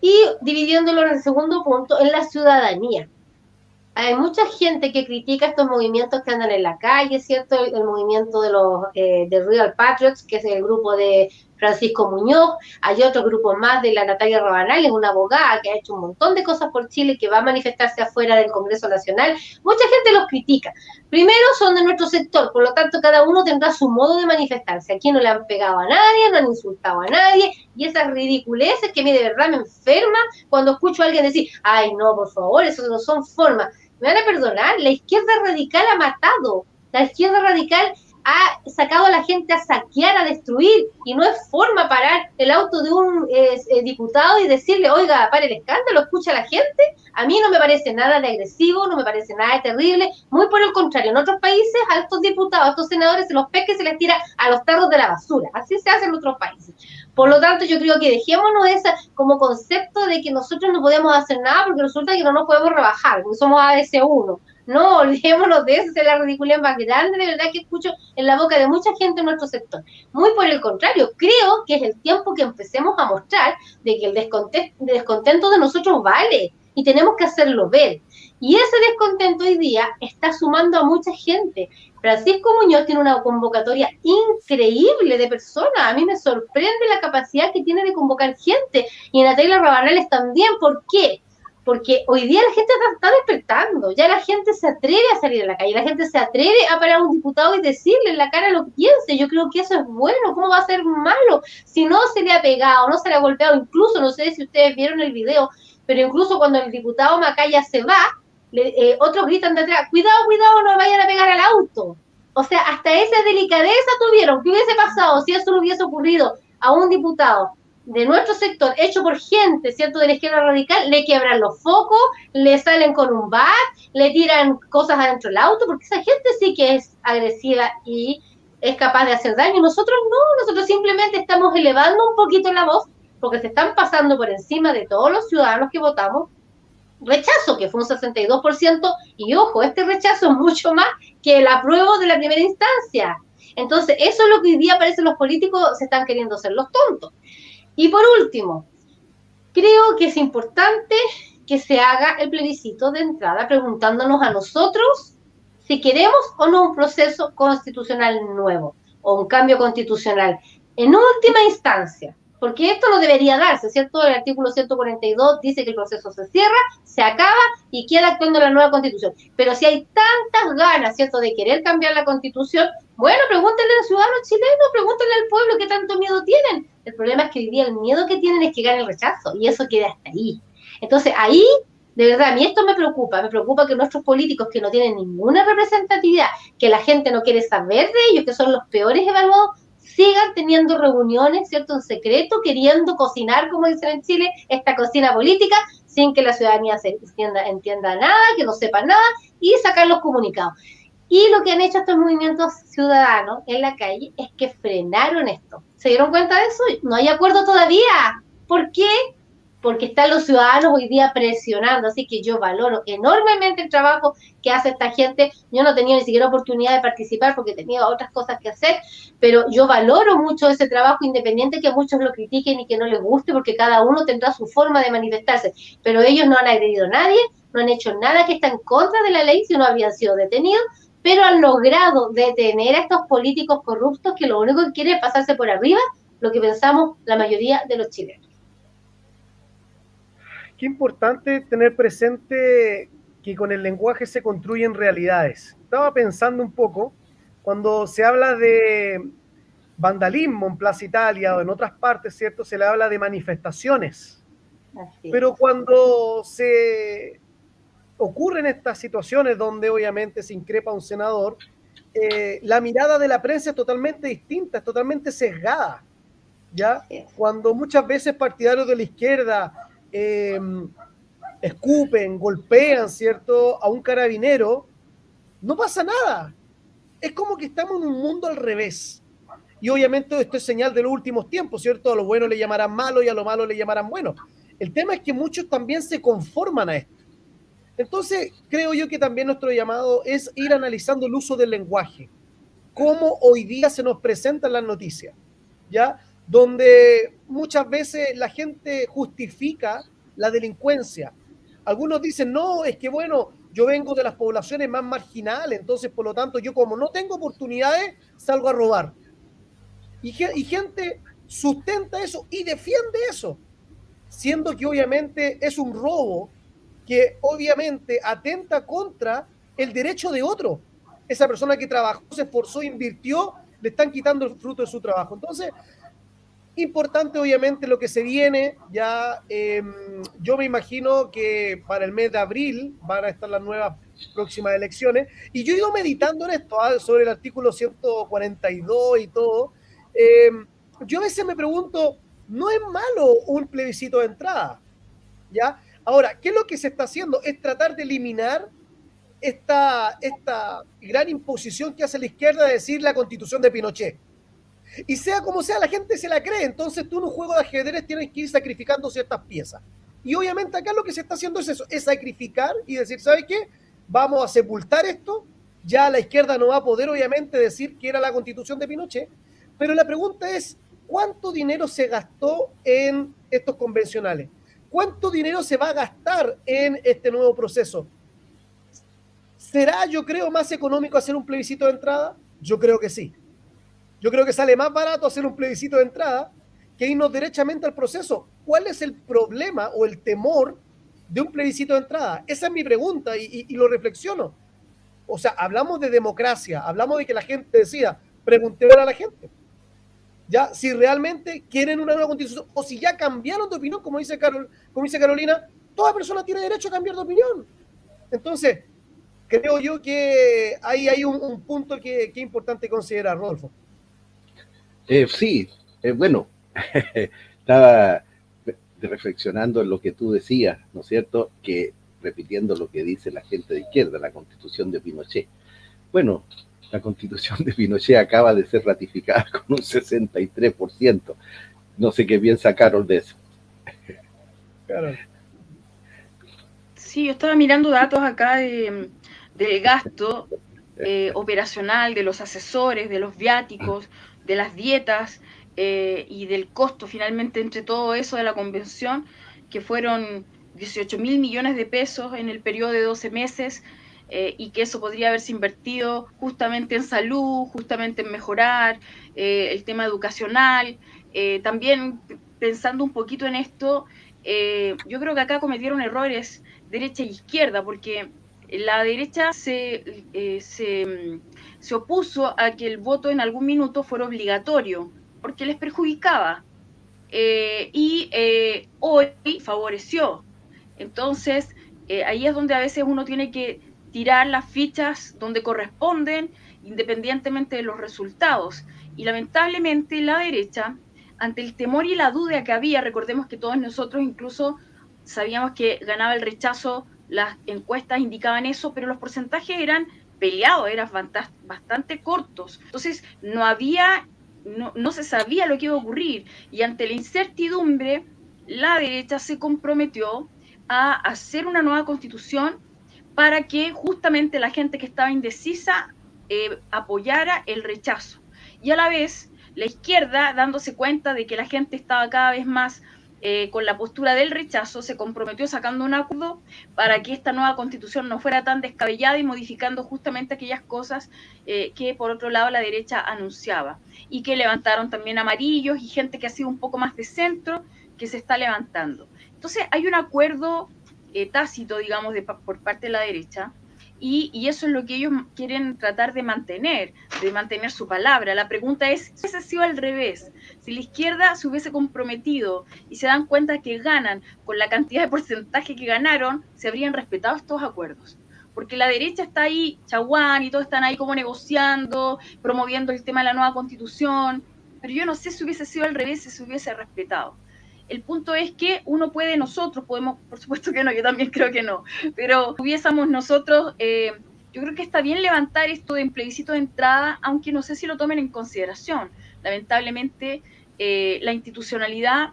Y dividiéndolo en el segundo punto, en la ciudadanía. Hay mucha gente que critica estos movimientos que andan en la calle, ¿cierto? El movimiento de los de Real Patriots, que es el grupo de Francisco Muñoz. Hay otro grupo más de la Natalia Rabanal, es una abogada que ha hecho un montón de cosas por Chile, que va a manifestarse afuera del Congreso Nacional. Mucha gente los critica. Primero, son de nuestro sector, por lo tanto cada uno tendrá su modo de manifestarse. Aquí no le han pegado a nadie, no han insultado a nadie, y esas ridiculeces que a mí de verdad me enferma cuando escucho a alguien decir, ay no, por favor, eso no son formas. Me van a perdonar, la izquierda radical ha matado, la izquierda radical ha sacado a la gente a saquear, a destruir, y no es forma parar el auto de un diputado y decirle, oiga, pare el escándalo, escucha a la gente. A mí no me parece nada de agresivo, no me parece nada de terrible, muy por el contrario, en otros países a estos diputados, a estos senadores se los pesca y se les tira a los tarros de la basura, así se hace en otros países. Por lo tanto, yo creo que dejémonos ese como concepto de que nosotros no podemos hacer nada porque resulta que no nos podemos rebajar, porque somos ADC1. No, olvidémonos de eso, es la ridiculez más grande de verdad que escucho en la boca de mucha gente en nuestro sector. Muy por el contrario, creo que es el tiempo que empecemos a mostrar de que el descontento de nosotros vale y tenemos que hacerlo ver. Y ese descontento hoy día está sumando a mucha gente. Francisco Muñoz tiene una convocatoria increíble de personas. A mí me sorprende la capacidad que tiene de convocar gente. Y Natalia Rabanales también. ¿Por qué? Porque hoy día la gente está despertando. Ya la gente se atreve a salir a la calle. La gente se atreve a parar a un diputado y decirle en la cara lo que piense. Yo creo que eso es bueno. ¿Cómo va a ser malo? Si no se le ha pegado, no se le ha golpeado. Incluso, no sé si ustedes vieron el video, pero incluso cuando el diputado Macaya se va, otros gritan de atrás, cuidado, cuidado, no vayan a pegar al auto. O sea, hasta esa delicadeza tuvieron. ¿Qué hubiese pasado si eso le hubiese ocurrido a un diputado de nuestro sector, hecho por gente, ¿cierto?, de la izquierda radical? Le quiebran los focos, le salen con un bat, le tiran cosas adentro del auto, porque esa gente sí que es agresiva y es capaz de hacer daño. Nosotros no, nosotros simplemente estamos elevando un poquito la voz, porque se están pasando por encima de todos los ciudadanos que votamos rechazo, que fue un 62%, y ojo, este rechazo es mucho más que el apruebo de la primera instancia. Entonces, eso es lo que hoy día parece los políticos se están queriendo hacer los tontos. Y por último, creo que es importante que se haga el plebiscito de entrada preguntándonos a nosotros si queremos o no un proceso constitucional nuevo o un cambio constitucional en última instancia. Porque esto no debería darse, ¿cierto? El artículo 142 dice que el proceso se cierra, se acaba y queda actuando la nueva constitución. Pero si hay tantas ganas, ¿cierto?, de querer cambiar la constitución, bueno, pregúntenle a los ciudadanos chilenos, pregúntenle al pueblo qué tanto miedo tienen. El problema es que hoy día el miedo que tienen es que gane el rechazo y eso queda hasta ahí. Entonces ahí, de verdad, a mí esto me preocupa que nuestros políticos que no tienen ninguna representatividad, que la gente no quiere saber de ellos, que son los peores evaluados, sigan teniendo reuniones, ¿cierto?, en secreto, queriendo cocinar, como dicen en Chile, esta cocina política, sin que la ciudadanía entienda nada, que no sepa nada, y sacar los comunicados. Y lo que han hecho estos movimientos ciudadanos en la calle es que frenaron esto. ¿Se dieron cuenta de eso? No hay acuerdo todavía. ¿Por qué? Porque están los ciudadanos hoy día presionando, así que yo valoro enormemente el trabajo que hace esta gente. Yo no tenía ni siquiera oportunidad de participar porque tenía otras cosas que hacer, pero yo valoro mucho ese trabajo, independiente que muchos lo critiquen y que no les guste, porque cada uno tendrá su forma de manifestarse, pero ellos no han agredido a nadie, no han hecho nada que está en contra de la ley, si no habrían sido detenidos, pero han logrado detener a estos políticos corruptos que lo único que quieren es pasarse por arriba lo que pensamos la mayoría de los chilenos. Qué importante tener presente que con el lenguaje se construyen realidades. Estaba pensando un poco, cuando se habla de vandalismo en Plaza Italia o en otras partes, ¿cierto?, se le habla de manifestaciones. Pero cuando se ocurren estas situaciones donde obviamente se increpa a un senador, la mirada de la prensa es totalmente distinta, es totalmente sesgada, ¿ya? Cuando muchas veces partidarios de la izquierda escupen, golpean, ¿cierto?, a un carabinero, no pasa nada. Es como que estamos en un mundo al revés. Y obviamente esto es señal de los últimos tiempos, ¿cierto? A lo bueno le llamarán malo y a lo malo le llamarán bueno. El tema es que muchos también se conforman a esto. Entonces, creo yo que también nuestro llamado es ir analizando el uso del lenguaje. como hoy día se nos presentan las noticias, ¿ya? Donde muchas veces la gente justifica la delincuencia. Algunos dicen, no, es que bueno, yo vengo de las poblaciones más marginales, entonces por lo tanto yo como no tengo oportunidades, salgo a robar. Y gente sustenta eso y defiende eso, siendo que obviamente es un robo que obviamente atenta contra el derecho de otro. Esa persona que trabajó, se esforzó, invirtió, le están quitando el fruto de su trabajo. Entonces, importante obviamente lo que se viene, ya yo me imagino que para el mes de abril van a estar las nuevas próximas elecciones, y yo he ido meditando en esto, sobre el artículo 142 y todo. Yo a veces me pregunto, no es malo un plebiscito de entrada, ¿ya? Ahora, ¿qué es lo que se está haciendo? Es tratar de eliminar esta gran imposición que hace la izquierda de decir la Constitución de Pinochet. Y sea como sea, la gente se la cree. Entonces tú en un juego de ajedrez tienes que ir sacrificando ciertas piezas. Y obviamente acá lo que se está haciendo es eso, es sacrificar y decir, ¿sabes qué? Vamos a sepultar esto. Ya la izquierda no va a poder obviamente decir que era la Constitución de Pinochet. Pero la pregunta es, ¿cuánto dinero se gastó en estos convencionales? ¿Cuánto dinero se va a gastar en este nuevo proceso? ¿Será, yo creo, más económico hacer un plebiscito de entrada? Yo creo que sí. Yo creo que sale más barato hacer un plebiscito de entrada que irnos derechamente al proceso. ¿Cuál es el problema o el temor de un plebiscito de entrada? Esa es mi pregunta y lo reflexiono. O sea, hablamos de democracia, hablamos de que la gente decida, preguntémosle a la gente. Ya, si realmente quieren una nueva constitución o si ya cambiaron de opinión, como dice Carolina, toda persona tiene derecho a cambiar de opinión. Entonces, creo yo que ahí hay un punto que es importante considerar, Rodolfo. Sí, bueno, estaba reflexionando en lo que tú decías, ¿no es cierto? Que repitiendo lo que dice la gente de izquierda, la Constitución de Pinochet. Bueno, la Constitución de Pinochet acaba de ser ratificada con un 63%. No sé qué piensa Carol de eso. Carol. Sí, yo estaba mirando datos acá del gasto operacional, de los asesores, de los viáticos, de las dietas y del costo finalmente entre todo eso de la convención, que fueron 18.000 millones de pesos en el periodo de 12 meses, y que eso podría haberse invertido justamente en salud, justamente en mejorar el tema educacional. También pensando un poquito en esto, yo creo que acá cometieron errores derecha e izquierda, porque la derecha se opuso a que el voto en algún minuto fuera obligatorio, porque les perjudicaba, y hoy favoreció. Entonces, ahí es donde a veces uno tiene que tirar las fichas donde corresponden, independientemente de los resultados. Y lamentablemente la derecha, ante el temor y la duda que había, recordemos que todos nosotros incluso sabíamos que ganaba el rechazo, las encuestas indicaban eso, pero los porcentajes eran peleados, eran bastante cortos. Entonces no se sabía lo que iba a ocurrir, y ante la incertidumbre, la derecha se comprometió a hacer una nueva constitución para que justamente la gente que estaba indecisa apoyara el rechazo. Y a la vez, la izquierda, dándose cuenta de que la gente estaba cada vez más con la postura del rechazo, se comprometió sacando un acuerdo para que esta nueva constitución no fuera tan descabellada y modificando justamente aquellas cosas que por otro lado la derecha anunciaba, y que levantaron también amarillos y gente que ha sido un poco más de centro que se está levantando. Entonces hay un acuerdo tácito, digamos, por parte de la derecha, y eso es lo que ellos quieren tratar de mantener su palabra. La pregunta es, si hubiese sido al revés, si la izquierda se hubiese comprometido y se dan cuenta que ganan con la cantidad de porcentaje que ganaron, se habrían respetado estos acuerdos. Porque la derecha está ahí, Chaguán y todos están ahí como negociando, promoviendo el tema de la nueva constitución, pero yo no sé si hubiese sido al revés, si se hubiese respetado. El punto es que nosotros podemos, por supuesto que no, yo también creo que no, pero hubiésemos nosotros, yo creo que está bien levantar esto de plebiscito de entrada, aunque no sé si lo tomen en consideración. Lamentablemente, la institucionalidad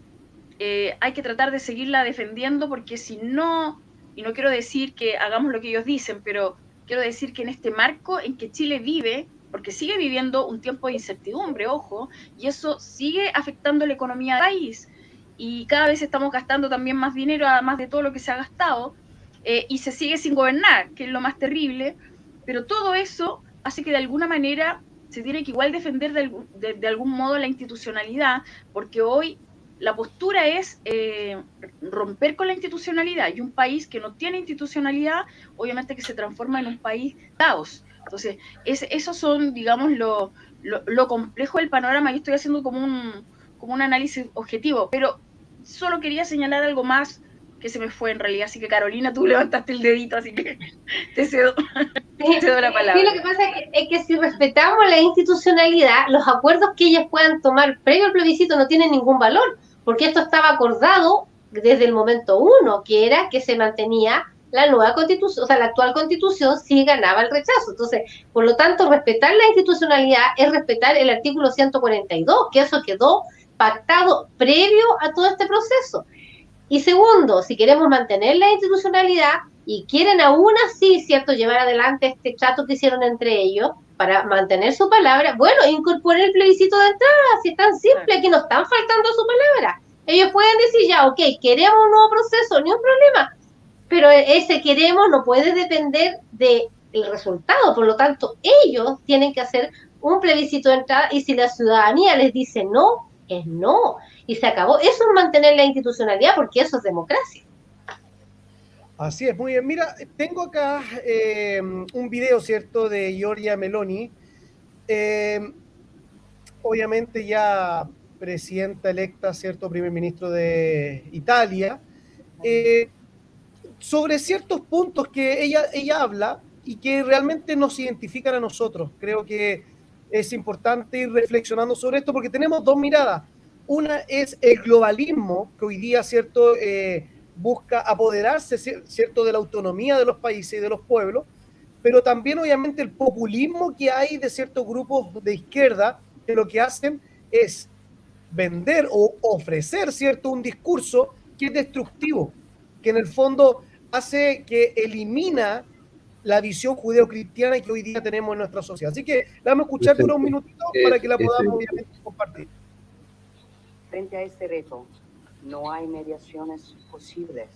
hay que tratar de seguirla defendiendo, porque si no, y no quiero decir que hagamos lo que ellos dicen, pero quiero decir que en este marco en que Chile vive, porque sigue viviendo un tiempo de incertidumbre, ojo, y eso sigue afectando la economía del país. Y cada vez estamos gastando también más dinero, además de todo lo que se ha gastado, y se sigue sin gobernar, que es lo más terrible, pero todo eso hace que de alguna manera se tiene que igual defender de algún modo la institucionalidad, porque hoy la postura es romper con la institucionalidad, y un país que no tiene institucionalidad, obviamente que se transforma en un país caos. Entonces, esos son, digamos, lo complejo del panorama. Yo estoy haciendo como un análisis objetivo, pero solo quería señalar algo más que se me fue en realidad. Así que, Carolina, tú levantaste el dedito, así que te cedo la palabra. Sí, lo que pasa es que si respetamos la institucionalidad, los acuerdos que ellas puedan tomar previo al plebiscito no tienen ningún valor, porque esto estaba acordado desde el momento uno, que era que se mantenía la nueva constitución, o sea, la actual constitución si ganaba el rechazo. Entonces, por lo tanto, respetar la institucionalidad es respetar el artículo 142, que eso quedó pactado previo a todo este proceso. Y segundo, si queremos mantener la institucionalidad y quieren aún así, ¿cierto?, llevar adelante este trato que hicieron entre ellos para mantener su palabra, bueno, incorporen el plebiscito de entrada, si es tan simple, aquí no están faltando su palabra. Ellos pueden decir ya, ok, queremos un nuevo proceso, ni un problema, pero ese queremos no puede depender del resultado, por lo tanto, ellos tienen que hacer un plebiscito de entrada y si la ciudadanía les dice no, es no, y se acabó. Eso es mantener la institucionalidad, porque eso es democracia. Así es, muy bien. Mira, tengo acá un video, ¿cierto?, de Giorgia Meloni, obviamente ya presidenta electa, ¿cierto?, primer ministro de Italia, sobre ciertos puntos que ella habla y que realmente nos identifican a nosotros. Creo que es importante ir reflexionando sobre esto porque tenemos dos miradas. Una es el globalismo, que hoy día, ¿cierto?, busca apoderarse, ¿cierto?, de la autonomía de los países y de los pueblos, pero también obviamente el populismo que hay de ciertos grupos de izquierda que lo que hacen es vender o ofrecer, ¿cierto?, un discurso que es destructivo, que en el fondo hace que elimina la visión judeocristiana que hoy día tenemos en nuestra sociedad. Así que la vamos a escuchar por un minutito para que la podamos obviamente compartir. Frente a este reto, no hay mediaciones posibles.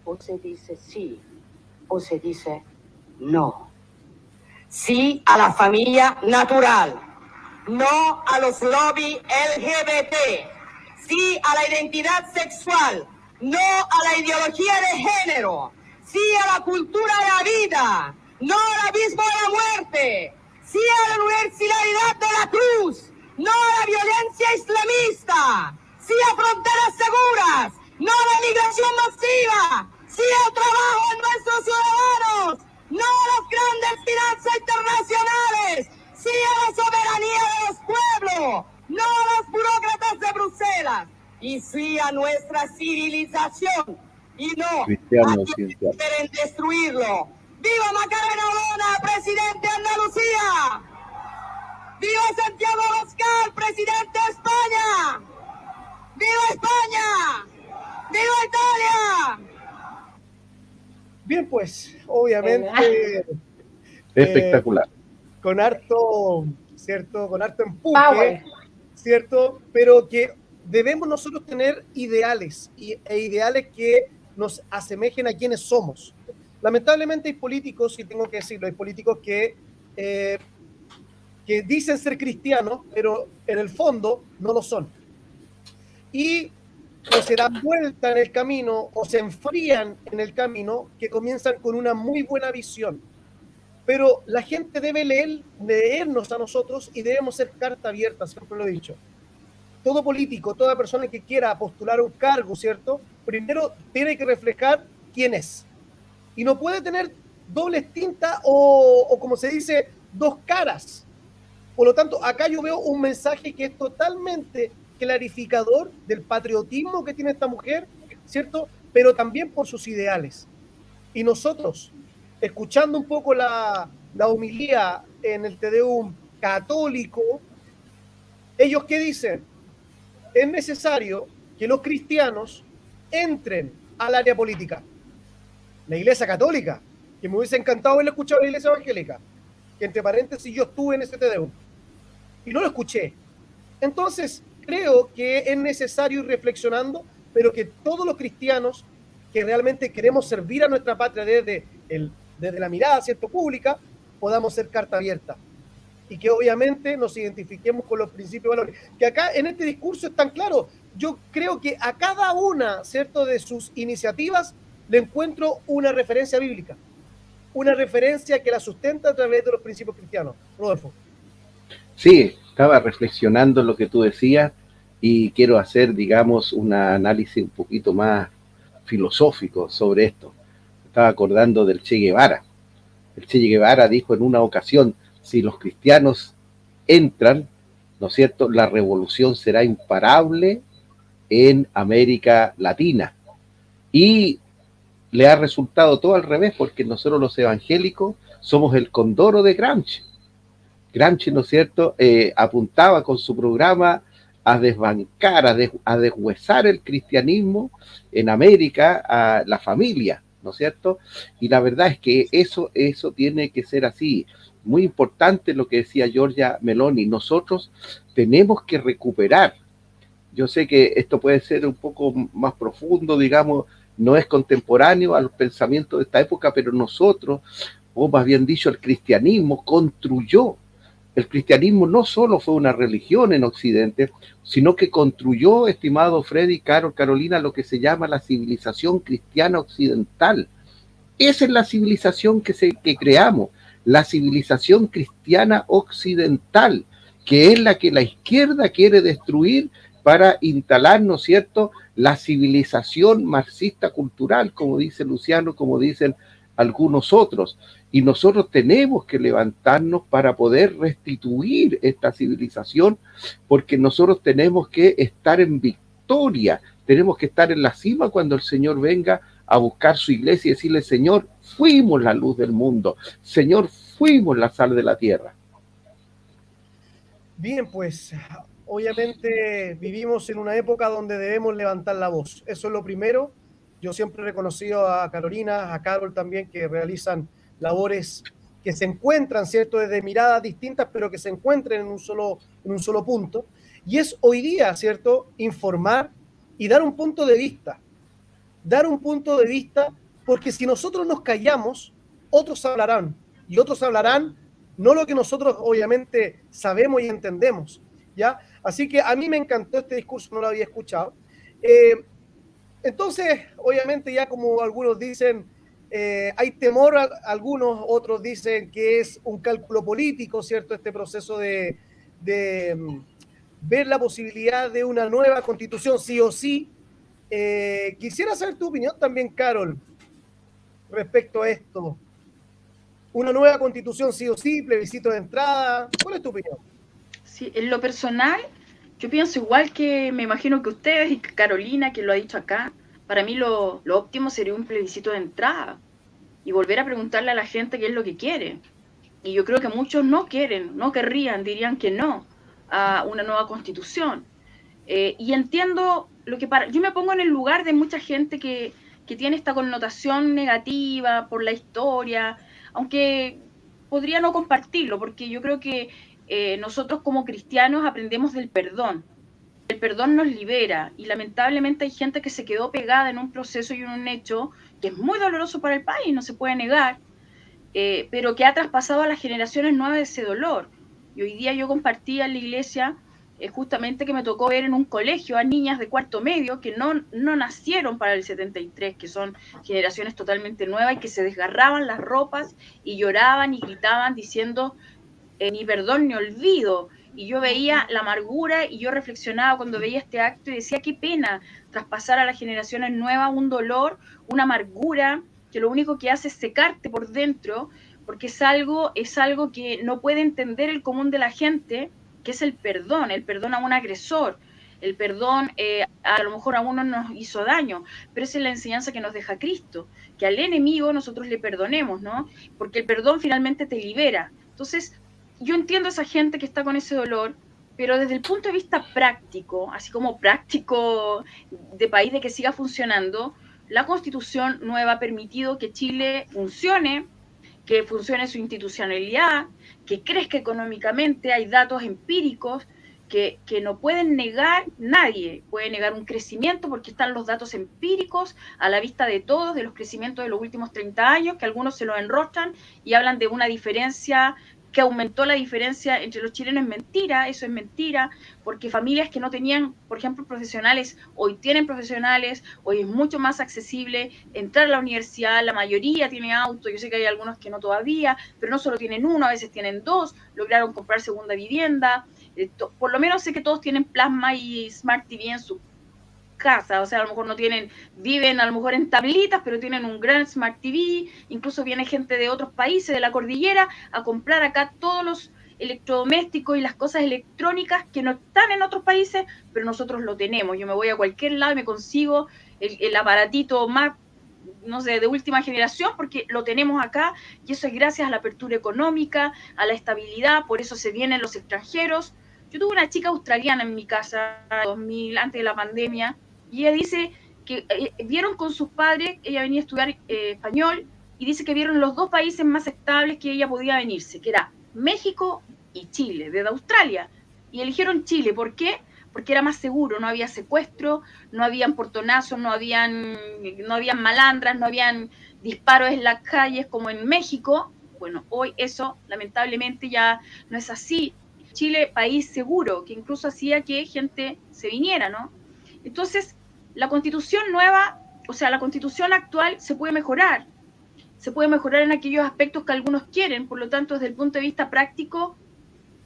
O se dice sí, o se dice no. Sí a la familia natural, no a los lobbies LGBT. Sí a la identidad sexual, no a la ideología de género. Sí a la cultura de la vida, no al abismo de la muerte. Sí a la universalidad de la cruz, no a la violencia islamista. Sí a fronteras seguras, no a la migración masiva. Sí al trabajo de nuestros ciudadanos, no a las grandes finanzas internacionales. Sí a la soberanía de los pueblos, no a los burócratas de Bruselas. Y sí a nuestra civilización, y no a quienes quieren destruirlo. ¡Viva Macarena Olona, presidente de Andalucía! ¡Viva Santiago Abascal, presidente de España! ¡Viva España! ¡Viva Italia! Bien, pues, obviamente... espectacular. Con harto, ¿cierto? Con harto empuje, ¿cierto? Pero que debemos nosotros tener ideales, e ideales que nos asemejen a quienes somos. Lamentablemente hay políticos, y tengo que decirlo, hay políticos que dicen ser cristianos, pero en el fondo no lo son. Y o se dan vuelta en el camino, o se enfrían en el camino, que comienzan con una muy buena visión. Pero la gente debe leernos a nosotros y debemos ser carta abierta, siempre lo he dicho. Todo político, toda persona que quiera postular un cargo, ¿cierto?, primero tiene que reflejar quién es. Y no puede tener dobles tintas o como se dice, dos caras. Por lo tanto, acá yo veo un mensaje que es totalmente clarificador del patriotismo que tiene esta mujer, ¿cierto?, pero también por sus ideales. Y nosotros, escuchando un poco la homilía en el Te Deum católico, ellos ¿qué dicen? Es necesario que los cristianos entren al área política. La Iglesia Católica, que me hubiese encantado haberle escuchado a la Iglesia Evangélica, que entre paréntesis yo estuve en ese Te Deum y no lo escuché. Entonces, creo que es necesario ir reflexionando, pero que todos los cristianos que realmente queremos servir a nuestra patria desde la mirada, ¿cierto?, pública, podamos ser carta abierta. Y que obviamente nos identifiquemos con los principios y valores. Que acá en este discurso es tan claro. Yo creo que a cada una, ¿cierto?, de sus iniciativas le encuentro una referencia bíblica. Una referencia que la sustenta a través de los principios cristianos. Rodolfo. Sí, estaba reflexionando en lo que tú decías y quiero hacer, digamos, un análisis un poquito más filosófico sobre esto. Estaba acordando del Che Guevara. El Che Guevara dijo en una ocasión, si los cristianos entran, ¿no es cierto?, la revolución será imparable en América Latina. Y le ha resultado todo al revés, porque nosotros los evangélicos somos el Condoro de Gramsci. Gramsci, ¿no es cierto?, apuntaba con su programa a desbancar, a deshuesar el cristianismo en América, a la familia, ¿no es cierto? Y la verdad es que eso tiene que ser así. Muy importante lo que decía Giorgia Meloni, nosotros tenemos que recuperar. Yo sé que esto puede ser un poco más profundo, digamos, no es contemporáneo a los pensamientos de esta época, pero nosotros, o más bien dicho, el cristianismo construyó. El cristianismo no solo fue una religión en Occidente, sino que construyó, estimado Freddy, Carolina, lo que se llama la civilización cristiana occidental. Esa es la civilización que creamos, la civilización cristiana occidental, que es la que la izquierda quiere destruir para instalar, ¿no es cierto?, la civilización marxista cultural, como dice Luciano, como dicen algunos otros. Y nosotros tenemos que levantarnos para poder restituir esta civilización, porque nosotros tenemos que estar en victoria, tenemos que estar en la cima cuando el Señor venga a buscar su iglesia y decirle, Señor, fuimos la luz del mundo, Señor, fuimos la sal de la tierra. Bien, pues obviamente vivimos en una época donde debemos levantar la voz. Eso es lo primero. Yo siempre he reconocido a Carolina, a Carol también, que realizan labores que se encuentran, ¿cierto?, desde miradas distintas, pero que se encuentren en un solo punto. Y es hoy día, ¿cierto?, informar y dar un punto de vista. Dar un punto de vista, porque si nosotros nos callamos, otros hablarán. Y otros hablarán no lo que nosotros obviamente sabemos y entendemos, ¿ya? Así que a mí me encantó este discurso, no lo había escuchado. Entonces, obviamente ya como algunos dicen, hay temor, algunos otros dicen que es un cálculo político, ¿cierto? Este proceso de ver la posibilidad de una nueva constitución, sí o sí. Quisiera saber tu opinión también, Carol, respecto a esto. Una nueva constitución, sí o sí, plebiscito de entrada. ¿Cuál es tu opinión? Sí, en lo personal, yo pienso igual que me imagino que ustedes y Carolina, que lo ha dicho acá, para mí lo óptimo sería un plebiscito de entrada y volver a preguntarle a la gente qué es lo que quiere. Y yo creo que muchos no quieren, no querrían, dirían que no a una nueva constitución. Y entiendo lo que yo me pongo en el lugar de mucha gente que tiene esta connotación negativa por la historia, aunque podría no compartirlo, porque yo creo que nosotros como cristianos aprendemos del perdón. El perdón nos libera y lamentablemente hay gente que se quedó pegada en un proceso y en un hecho que es muy doloroso para el país, no se puede negar, pero que ha traspasado a las generaciones nuevas ese dolor. Y hoy día yo compartía en la iglesia justamente que me tocó ver en un colegio a niñas de cuarto medio que no nacieron para el 73, que son generaciones totalmente nuevas y que se desgarraban las ropas y lloraban y gritaban diciendo ni perdón ni olvido. Y yo veía la amargura y yo reflexionaba cuando veía este acto y decía, qué pena traspasar a las generaciones nuevas un dolor, una amargura que lo único que hace es secarte por dentro, porque es algo que no puede entender el común de la gente, que es el perdón a un agresor, el perdón a lo mejor a uno nos hizo daño, pero esa es la enseñanza que nos deja Cristo, que al enemigo nosotros le perdonemos, ¿no? Porque el perdón finalmente te libera. Entonces, yo entiendo a esa gente que está con ese dolor, pero desde el punto de vista práctico, así como práctico de país, de que siga funcionando, la Constitución nueva ha permitido que Chile funcione, que funcione su institucionalidad, que crezca económicamente. Hay datos empíricos que no pueden negar nadie, puede negar un crecimiento porque están los datos empíricos a la vista de todos, de los crecimientos de los últimos 30 años, que algunos se lo enrostran y hablan de una diferencia, que aumentó la diferencia entre los chilenos. Es mentira, eso es mentira, porque familias que no tenían, por ejemplo, profesionales, hoy tienen profesionales, hoy es mucho más accesible entrar a la universidad, la mayoría tiene auto, yo sé que hay algunos que no todavía, pero no solo tienen uno, a veces tienen dos, lograron comprar segunda vivienda, por lo menos sé que todos tienen plasma y Smart TV en su casa, o sea, a lo mejor no tienen, viven a lo mejor en tablitas, pero tienen un gran Smart TV, incluso viene gente de otros países, de la cordillera, a comprar acá todos los electrodomésticos y las cosas electrónicas que no están en otros países, pero nosotros lo tenemos. Yo me voy a cualquier lado y me consigo el aparatito más, no sé, de última generación, porque lo tenemos acá, y eso es gracias a la apertura económica, a la estabilidad, por eso se vienen los extranjeros. Yo tuve una chica australiana en mi casa en 2000, antes de la pandemia, y ella dice que vieron con sus padres, ella venía a estudiar español, y dice que vieron los dos países más estables que ella podía venirse, que era México y Chile, desde Australia. Y eligieron Chile, ¿por qué? Porque era más seguro, no había secuestro, no habían portonazos, no habían malandras, no habían disparos en las calles como en México. Bueno, hoy eso lamentablemente ya no es así. Chile, país seguro, que incluso hacía que gente se viniera, ¿no? Entonces, la constitución nueva, o sea, la constitución actual se puede mejorar en aquellos aspectos que algunos quieren, por lo tanto, desde el punto de vista práctico,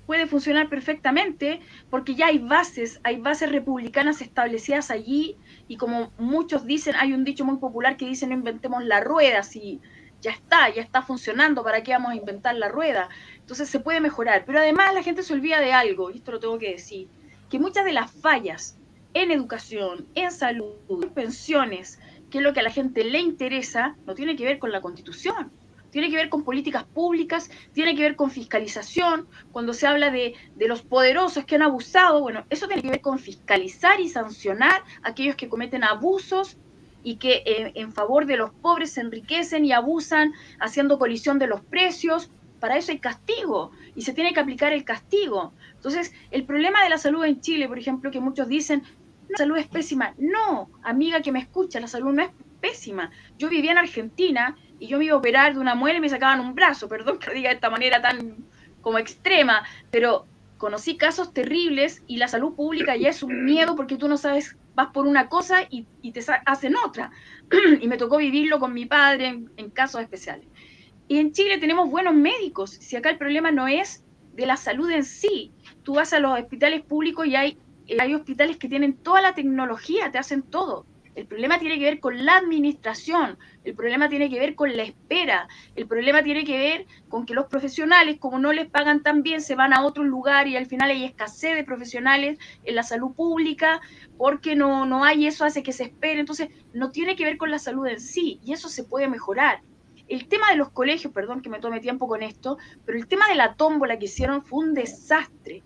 puede funcionar perfectamente, porque ya hay bases republicanas establecidas allí, y como muchos dicen, hay un dicho muy popular que dice: no inventemos la rueda, si ya está funcionando, ¿para qué vamos a inventar la rueda? Entonces se puede mejorar, pero además la gente se olvida de algo, y esto lo tengo que decir, que muchas de las fallas en educación, en salud, en pensiones, que es lo que a la gente le interesa, no tiene que ver con la Constitución, tiene que ver con políticas públicas, tiene que ver con fiscalización. Cuando se habla de los poderosos que han abusado, bueno, eso tiene que ver con fiscalizar y sancionar a aquellos que cometen abusos y que en favor de los pobres se enriquecen y abusan haciendo colisión de los precios. Para eso hay castigo y se tiene que aplicar el castigo. Entonces, el problema de la salud en Chile, por ejemplo, que muchos dicen: la salud es pésima. No, amiga que me escucha, la salud no es pésima. Yo vivía en Argentina y yo me iba a operar de una muela y me sacaban un brazo, perdón que lo diga de esta manera tan como extrema, pero conocí casos terribles y la salud pública ya es un miedo, porque tú no sabes, vas por una cosa y te hacen otra. Y me tocó vivirlo con mi padre en casos especiales. Y en Chile tenemos buenos médicos, si acá el problema no es de la salud en sí. Tú vas a los hospitales públicos y hay hospitales que tienen toda la tecnología, te hacen todo. El problema tiene que ver con la administración, el problema tiene que ver con la espera, el problema tiene que ver con que los profesionales, como no les pagan tan bien, se van a otro lugar y al final hay escasez de profesionales en la salud pública porque no hay, eso hace que se espere. Entonces, no tiene que ver con la salud en sí, y eso se puede mejorar. El tema de los colegios, perdón que me tome tiempo con esto, pero el tema de la tómbola que hicieron fue un desastre.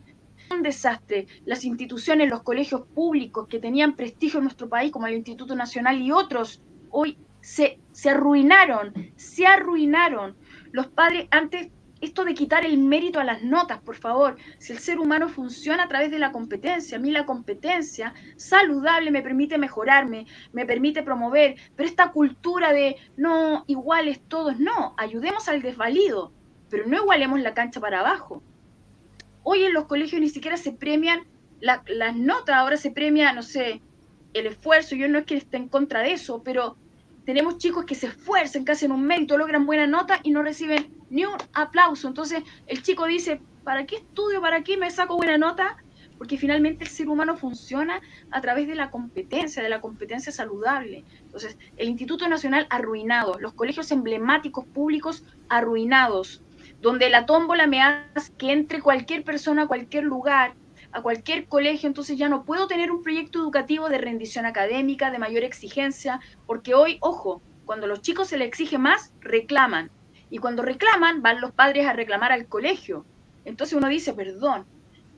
Un desastre. Las instituciones, los colegios públicos que tenían prestigio en nuestro país, como el Instituto Nacional y otros, hoy se arruinaron. Los padres, antes, esto de quitar el mérito a las notas, por favor, si el ser humano funciona a través de la competencia, a mí la competencia saludable me permite mejorarme, me permite promover, pero esta cultura de no, iguales todos, no, ayudemos al desvalido, pero no igualemos la cancha para abajo. Hoy en los colegios ni siquiera se premian las notas, ahora se premia, no sé, el esfuerzo. Yo no es que esté en contra de eso, pero tenemos chicos que se esfuerzan, que hacen un mérito, logran buena nota y no reciben ni un aplauso. Entonces el chico dice: ¿para qué estudio? ¿Para qué me saco buena nota? Porque finalmente el ser humano funciona a través de la competencia saludable. Entonces, el Instituto Nacional arruinado, los colegios emblemáticos públicos arruinados, donde la tómbola me hace que entre cualquier persona a cualquier lugar, a cualquier colegio. Entonces ya no puedo tener un proyecto educativo de rendición académica, de mayor exigencia, porque hoy, ojo, cuando a los chicos se les exige más, reclaman. Y cuando reclaman, van los padres a reclamar al colegio. Entonces uno dice: perdón,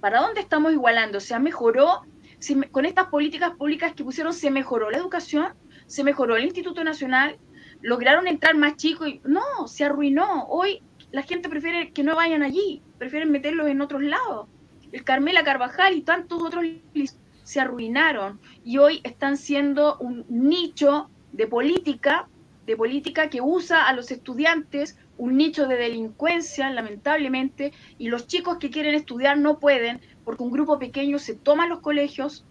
¿para dónde estamos igualando? ¿Se mejoró? Con estas políticas públicas que pusieron, ¿se mejoró la educación? ¿Se mejoró el Instituto Nacional? lograron entrar más chicos y no, se arruinó. Hoy la gente prefiere que no vayan allí, prefieren meterlos en otros lados. El Carmela Carvajal y tantos otros se arruinaron y hoy están siendo un nicho de política que usa a los estudiantes, un nicho de delincuencia, lamentablemente, y los chicos que quieren estudiar no pueden porque un grupo pequeño se toma los colegios,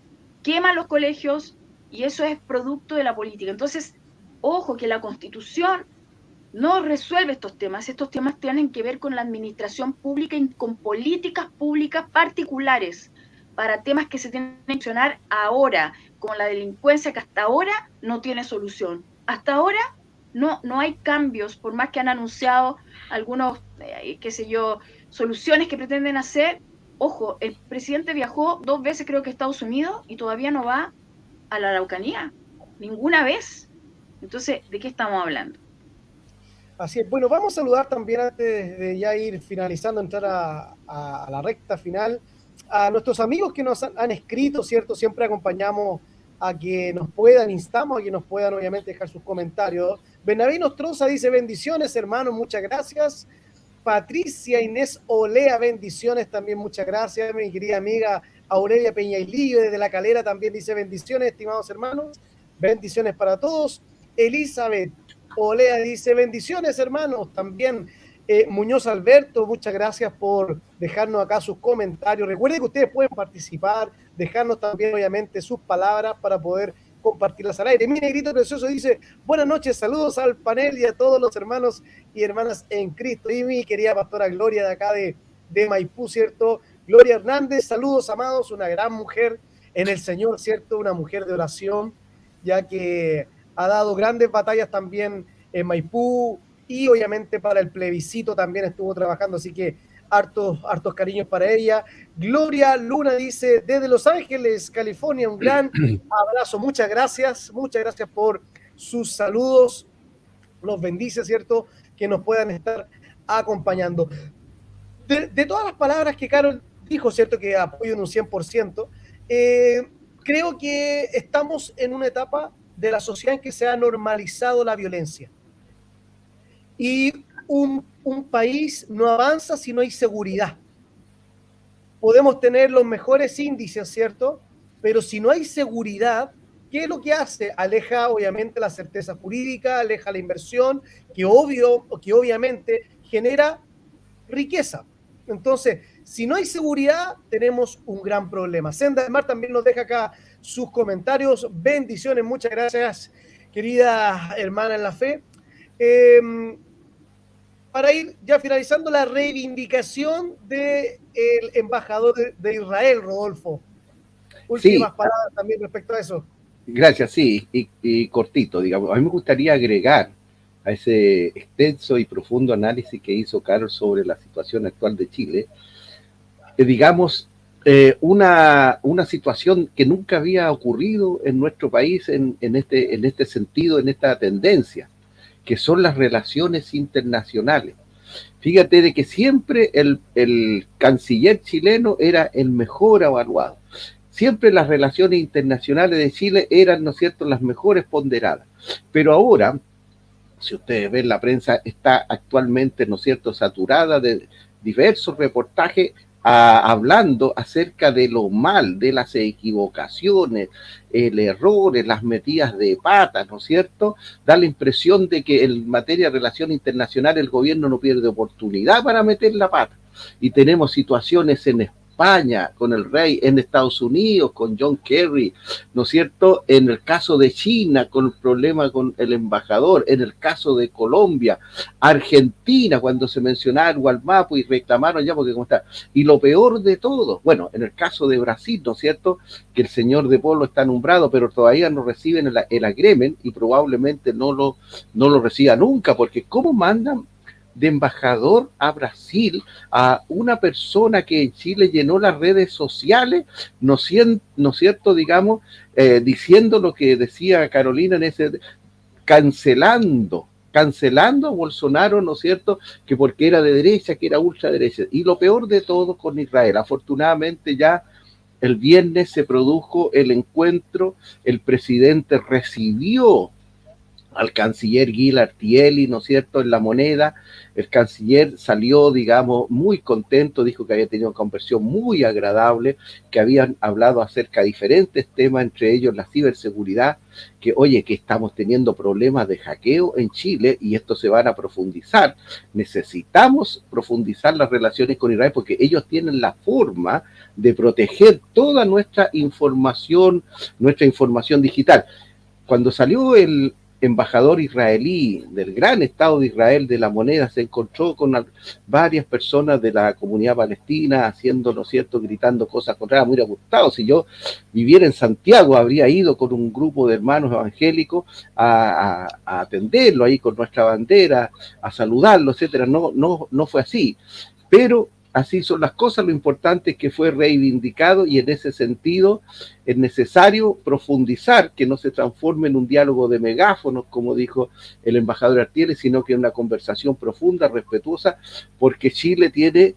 quema los colegios, y eso es producto de la política. Entonces, ojo, que la Constitución no resuelve estos temas tienen que ver con la administración pública y con políticas públicas particulares para temas que se tienen que mencionar ahora, como la delincuencia, que hasta ahora no tiene solución. Hasta ahora no hay cambios, por más que han anunciado algunos, soluciones que pretenden hacer. Ojo, el presidente viajó 2 veces, creo que a Estados Unidos, y todavía no va a la Araucanía, ninguna vez. Entonces, ¿de qué estamos hablando? Así es. Bueno, vamos a saludar también, antes de ya ir finalizando, entrar a la recta final, a nuestros amigos que nos han escrito, ¿cierto? Siempre acompañamos a que nos puedan, instamos a que nos puedan, obviamente, dejar sus comentarios. Bernabé Nostroza dice: bendiciones, hermano, muchas gracias. Patricia Inés Olea, bendiciones también, muchas gracias. Mi querida amiga Aurelia Peñailillo desde La Calera también dice: bendiciones, estimados hermanos, bendiciones para todos. Elizabeth Olea dice: bendiciones, hermanos, también. Muñoz Alberto, muchas gracias por dejarnos acá sus comentarios. Recuerden que ustedes pueden participar, dejarnos también, obviamente, sus palabras para poder compartirlas al aire. Mi negrito precioso dice: buenas noches, saludos al panel y a todos los hermanos y hermanas en Cristo. Y mi querida pastora Gloria de acá de Maipú, ¿cierto? Gloria Hernández, saludos, amados, una gran mujer en el Señor, ¿cierto? Una mujer de oración, ya que ha dado grandes batallas también en Maipú, y obviamente para el plebiscito también estuvo trabajando, así que hartos cariños para ella. Gloria Luna dice: desde Los Ángeles, California, un gran abrazo, muchas gracias por sus saludos, los bendice, ¿cierto? Que nos puedan estar acompañando. De todas las palabras que Carol dijo, ¿cierto? Que apoyo en un 100%, creo que estamos en una etapa de la sociedad en que se ha normalizado la violencia. Y un país no avanza si no hay seguridad. Podemos tener los mejores índices, ¿cierto? Pero si no hay seguridad, ¿qué es lo que hace? Aleja, obviamente, la certeza jurídica, aleja la inversión, que obviamente genera riqueza. Entonces, si no hay seguridad, tenemos un gran problema. Senda del Mar también nos deja acá sus comentarios. Bendiciones, muchas gracias, querida hermana en la fe. Para ir ya finalizando, la reivindicación del embajador de Israel, Rodolfo. Últimas palabras también respecto a eso. Gracias, sí, y cortito, digamos. A mí me gustaría agregar a ese extenso y profundo análisis que hizo Carol sobre la situación actual de Chile, digamos, una situación que nunca había ocurrido en nuestro país en este sentido, en esta tendencia, que son las relaciones internacionales. Fíjate de que siempre el canciller chileno era el mejor evaluado. Siempre las relaciones internacionales de Chile eran, ¿no es cierto?, las mejores ponderadas. Pero ahora, si ustedes ven, la prensa está actualmente, ¿no es cierto?, saturada de diversos reportajes hablando acerca de lo mal, de las equivocaciones, el error, las metidas de patas, ¿no es cierto? Da la impresión de que en materia de relaciones internacionales el gobierno no pierde oportunidad para meter la pata. Y tenemos situaciones en España, con el rey, en Estados Unidos, con John Kerry, ¿no es cierto? En el caso de China, con el problema con el embajador, en el caso de Colombia, Argentina, cuando se mencionaba el Gualmapu y reclamaron ya porque cómo está. Y lo peor de todo, bueno, en el caso de Brasil, ¿no es cierto? Que el señor de Polo está nombrado, pero todavía no reciben el agreement y probablemente no lo reciba nunca, porque ¿cómo mandan de embajador a Brasil a una persona que en Chile llenó las redes sociales, ¿no es cierto?, digamos, diciendo lo que decía Carolina en ese, cancelando a Bolsonaro, ¿no es cierto?, que porque era de derecha, que era ultraderecha. Y lo peor de todo con Israel, afortunadamente ya el viernes se produjo el encuentro, el presidente recibió al canciller Gil Artieli, ¿no es cierto?, en La Moneda. El canciller salió, digamos, muy contento, dijo que había tenido una conversación muy agradable, que habían hablado acerca de diferentes temas, entre ellos la ciberseguridad, que oye, que estamos teniendo problemas de hackeo en Chile y esto se van a profundizar. Necesitamos profundizar las relaciones con Israel porque ellos tienen la forma de proteger toda nuestra información digital. Cuando salió el embajador israelí del gran Estado de Israel de La Moneda, se encontró con varias personas de la comunidad palestina haciendo, ¿no es cierto?, gritando cosas contrarias. Me hubiera gustado, si yo viviera en Santiago, habría ido con un grupo de hermanos evangélicos a atenderlo ahí con nuestra bandera, a saludarlo, etcétera. No fue así, pero así son las cosas. Lo importante es que fue reivindicado y en ese sentido es necesario profundizar, que no se transforme en un diálogo de megáfonos, como dijo el embajador Artieli, sino que en una conversación profunda, respetuosa, porque Chile tiene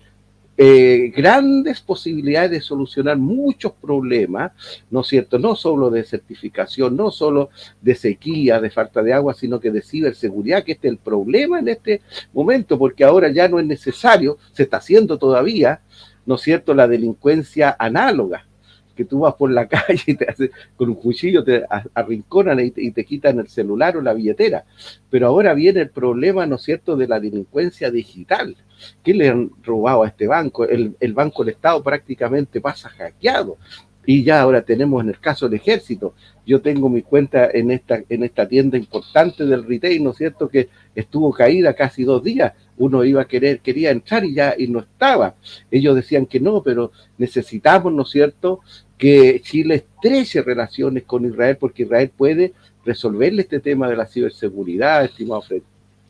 grandes posibilidades de solucionar muchos problemas, ¿no es cierto? No solo de certificación, no solo de sequía, de falta de agua, sino que de ciberseguridad, que este es el problema en este momento, porque ahora ya no es necesario, se está haciendo todavía, ¿no es cierto?, la delincuencia análoga, que tú vas por la calle y te hacen, con un cuchillo te arrinconan y te quitan el celular o la billetera. Pero ahora viene el problema, ¿no es cierto?, de la delincuencia digital. ¿Qué le han robado a este banco? El Banco del Estado prácticamente pasa hackeado. Y ya ahora tenemos en el caso del Ejército, yo tengo mi cuenta en esta tienda importante del retail, ¿no es cierto?, que estuvo caída casi 2 días. Uno quería entrar y no estaba. Ellos decían que no, pero necesitamos, ¿no es cierto?, que Chile estreche relaciones con Israel, porque Israel puede resolverle este tema de la ciberseguridad, estimado Fred.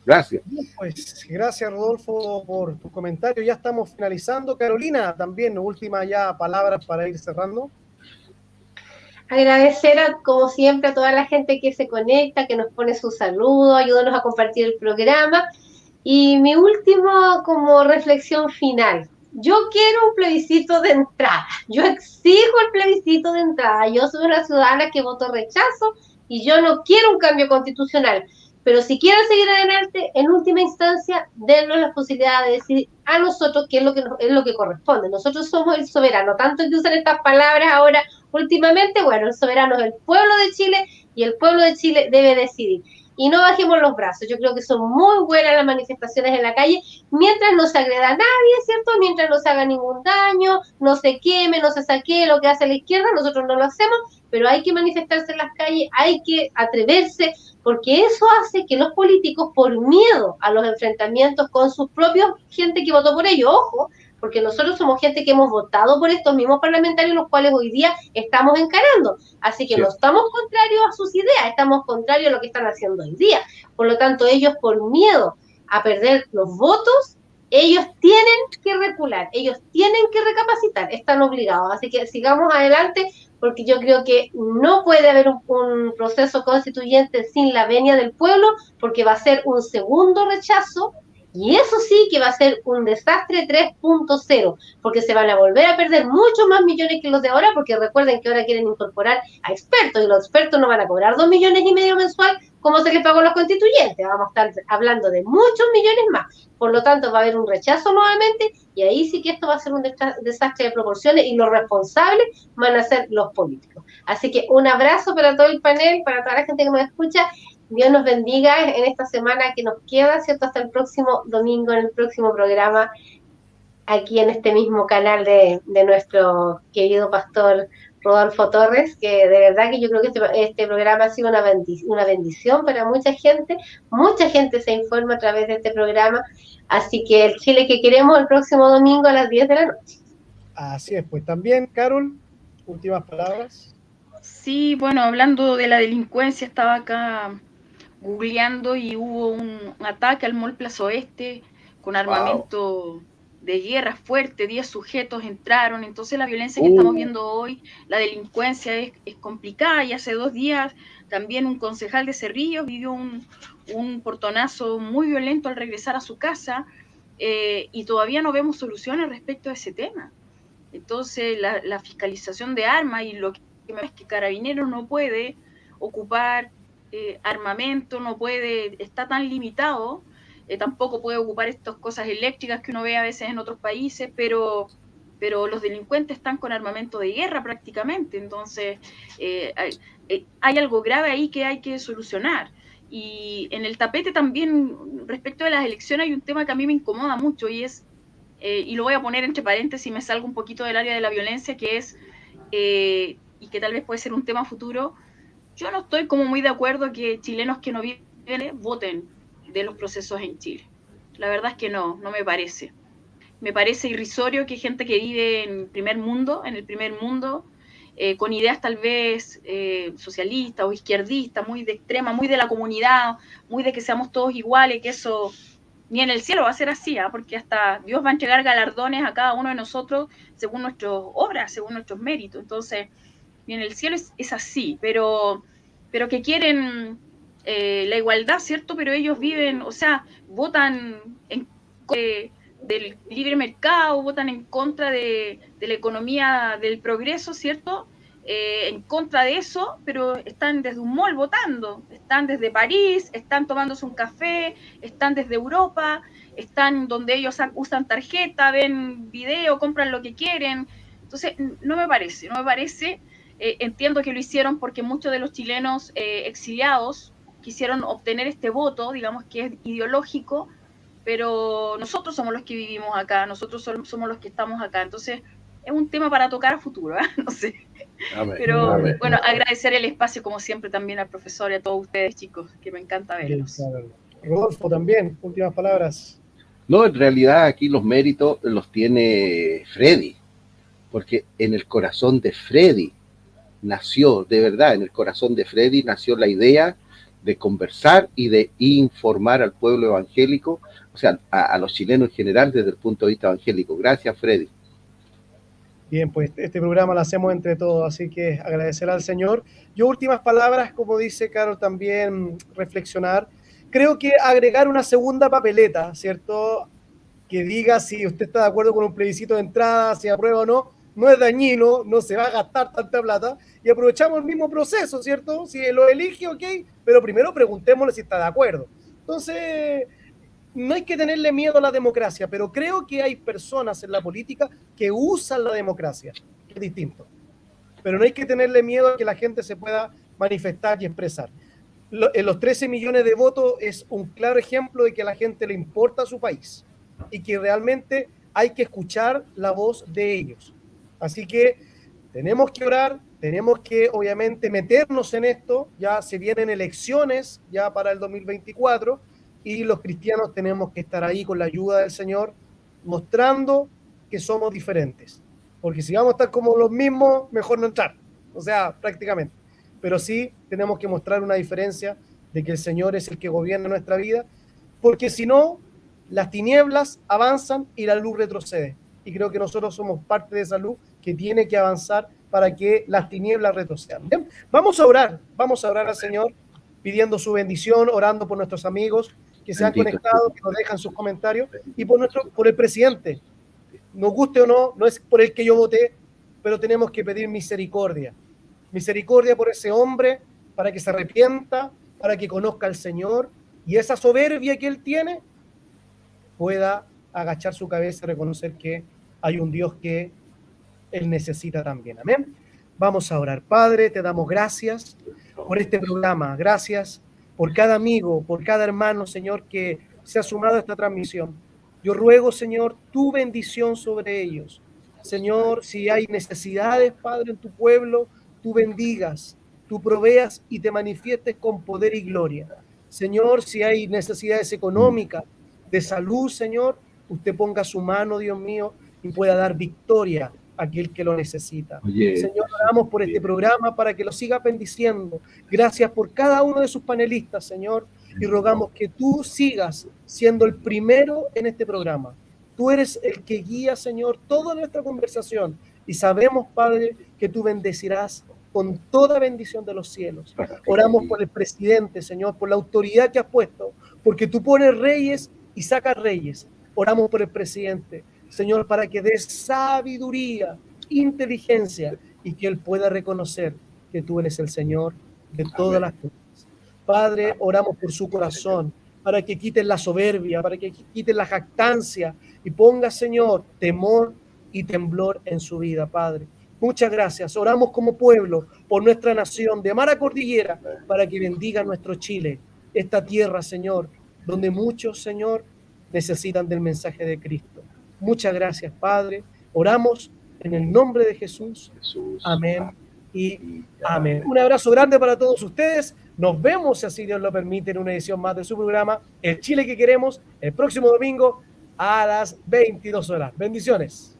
Gracias. Pues gracias, Rodolfo, por tu comentario. Ya estamos finalizando. Carolina, también últimas ya palabras para ir cerrando. Agradecer, como siempre, a toda la gente que se conecta, que nos pone su saludo, ayúdanos a compartir el programa. Y mi último como reflexión final. Yo quiero un plebiscito de entrada. Yo exijo el plebiscito de entrada. Yo soy una ciudadana que voto rechazo y yo no quiero un cambio constitucional. Pero si quieren seguir adelante, en última instancia, dennos la posibilidad de decir a nosotros qué es lo que corresponde. Nosotros somos el soberano. Tanto que usan estas palabras ahora últimamente, bueno, el soberano es el pueblo de Chile y el pueblo de Chile debe decidir. Y no bajemos los brazos. Yo creo que son muy buenas las manifestaciones en la calle, mientras no se agreda a nadie, ¿cierto? Mientras no se haga ningún daño, no se queme, no se saquee lo que hace la izquierda, nosotros no lo hacemos, pero hay que manifestarse en las calles, hay que atreverse, porque eso hace que los políticos, por miedo a los enfrentamientos con sus propios gente que votó por ellos, ojo, porque nosotros somos gente que hemos votado por estos mismos parlamentarios, los cuales hoy día estamos encarando. Así que sí, no estamos contrarios a sus ideas, estamos contrarios a lo que están haciendo hoy día. Por lo tanto, ellos, por miedo a perder los votos, ellos tienen que recular, ellos tienen que recapacitar, están obligados. Así que sigamos adelante, porque yo creo que no puede haber un proceso constituyente sin la venia del pueblo, porque va a ser un segundo rechazo. Y eso sí que va a ser un desastre 3.0, porque se van a volver a perder muchos más millones que los de ahora, porque recuerden que ahora quieren incorporar a expertos, y los expertos no van a cobrar 2,5 millones mensual como se les pagó a los constituyentes, vamos a estar hablando de muchos millones más. Por lo tanto, va a haber un rechazo nuevamente, y ahí sí que esto va a ser un desastre de proporciones, y los responsables van a ser los políticos. Así que un abrazo para todo el panel, para toda la gente que nos escucha. Dios nos bendiga en esta semana que nos queda, ¿cierto? Hasta el próximo domingo, en el próximo programa, aquí en este mismo canal de nuestro querido pastor Rodolfo Torres, que de verdad que yo creo que este programa ha sido una bendición para mucha gente se informa a través de este programa, así que el Chile que queremos el próximo domingo a las 10 de la noche. Así es, pues también, Carol, últimas palabras. Sí, bueno, hablando de la delincuencia, estaba acá googleando y hubo un ataque al Mall Plaza Oeste con armamento de guerra fuerte, 10 sujetos entraron, entonces la violencia que estamos viendo hoy, la delincuencia es complicada, y hace 2 días también un concejal de Cerrillos vivió un portonazo muy violento al regresar a su casa, y todavía no vemos soluciones respecto a ese tema. Entonces la fiscalización de armas, y lo que es que Carabineros no puede ocupar armamento, no puede, está tan limitado, tampoco puede ocupar estas cosas eléctricas que uno ve a veces en otros países, pero los delincuentes están con armamento de guerra prácticamente, entonces hay algo grave ahí que hay que solucionar. Y en el tapete también, respecto de las elecciones, hay un tema que a mí me incomoda mucho y es, y lo voy a poner entre paréntesis, me salgo un poquito del área de la violencia, que es, y que tal vez puede ser un tema futuro, yo no estoy como muy de acuerdo que chilenos que no viven voten de los procesos en Chile. La verdad es que no me parece. Me parece irrisorio que gente que vive en el primer mundo, con ideas tal vez socialistas o izquierdistas, muy de extrema, muy de la comunidad, muy de que seamos todos iguales, que eso ni en el cielo va a ser así, porque hasta Dios va a entregar galardones a cada uno de nosotros según nuestras obras, según nuestros méritos. Entonces, ni en el cielo es así, pero que quieren la igualdad, ¿cierto? Pero ellos viven, o sea, votan en del libre mercado, votan en contra de la economía del progreso, ¿cierto? En contra de eso, pero están desde un mall votando, están desde París, están tomándose un café, están desde Europa, están donde ellos usan tarjeta, ven video, compran lo que quieren. Entonces, no me parece. Entiendo que lo hicieron porque muchos de los chilenos exiliados quisieron obtener este voto, digamos que es ideológico, pero nosotros somos los que vivimos acá, nosotros somos los que estamos acá, entonces es un tema para tocar a futuro, no sé. Pero bueno, agradecer el espacio como siempre también al profesor y a todos ustedes, chicos, que me encanta verlos. Rodolfo, también, últimas palabras. No, en realidad aquí los méritos los tiene Freddy, porque en el corazón de Freddy nació, de verdad, en el corazón de Freddy nació la idea de conversar y de informar al pueblo evangélico, o sea, a los chilenos en general desde el punto de vista evangélico. Gracias, Freddy. Bien, pues este programa lo hacemos entre todos, así que agradecer al Señor. Yo, últimas palabras, como dice Carol, también reflexionar. Creo que agregar una segunda papeleta, ¿cierto? Que diga si usted está de acuerdo con un plebiscito de entrada, si aprueba o no, no es dañino, no se va a gastar tanta plata y aprovechamos el mismo proceso, ¿cierto? Si lo elige, ok, pero primero preguntémosle si está de acuerdo. Entonces, no hay que tenerle miedo a la democracia, pero creo que hay personas en la política que usan la democracia, que es distinto. Pero no hay que tenerle miedo a que la gente se pueda manifestar y expresar. En los 13 millones de votos es un claro ejemplo de que a la gente le importa su país y que realmente hay que escuchar la voz de ellos. Así que tenemos que orar, tenemos que obviamente meternos en esto, ya se vienen elecciones ya para el 2024 y los cristianos tenemos que estar ahí con la ayuda del Señor, mostrando que somos diferentes. Porque si vamos a estar como los mismos, mejor no entrar, o sea, prácticamente. Pero sí tenemos que mostrar una diferencia de que el Señor es el que gobierna nuestra vida, porque si no, las tinieblas avanzan y la luz retrocede. Y creo que nosotros somos parte de esa luz que tiene que avanzar para que las tinieblas retrocedan. Bien, vamos a orar al Señor, pidiendo su bendición, orando por nuestros amigos que se han conectado, que nos dejan sus comentarios, y por el presidente. Nos guste o no, no es por el que yo voté, pero tenemos que pedir misericordia. Misericordia por ese hombre, para que se arrepienta, para que conozca al Señor, y esa soberbia que él tiene pueda agachar su cabeza y reconocer que hay un Dios que él necesita también. Amén. Vamos a orar. Padre, te damos gracias por este programa. Gracias por cada amigo, por cada hermano, Señor, que se ha sumado a esta transmisión. Yo ruego, Señor, tu bendición sobre ellos. Señor, si hay necesidades, Padre, en tu pueblo, tú bendigas, tú proveas y te manifiestes con poder y gloria. Señor, si hay necesidades económicas, de salud, Señor, usted ponga su mano, Dios mío, y pueda dar victoria a aquel que lo necesita. Señor, oramos por este programa para que lo siga bendiciendo. Gracias por cada uno de sus panelistas, Señor, y rogamos que tú sigas siendo el primero en este programa. Tú eres el que guía, Señor, toda nuestra conversación, y sabemos, Padre, que tú bendecirás con toda bendición de los cielos. Oramos por el presidente, Señor, por la autoridad que has puesto, porque tú pones reyes y sacas reyes. Oramos por el presidente, Señor, para que dé sabiduría, inteligencia y que él pueda reconocer que tú eres el Señor de todas las cosas. Padre, oramos por su corazón, para que quiten la soberbia, para que quiten la jactancia y ponga, Señor, temor y temblor en su vida, Padre. Muchas gracias. Oramos como pueblo por nuestra nación de Mara Cordillera para que bendiga nuestro Chile, esta tierra, Señor, donde muchos, Señor, necesitan del mensaje de Cristo. Muchas gracias, Padre. Oramos en el nombre de Jesús. Amén y amén. Un abrazo grande para todos ustedes. Nos vemos, si así Dios lo permite, en una edición más de su programa, El Chile que Queremos, el próximo domingo a las 22 horas. Bendiciones.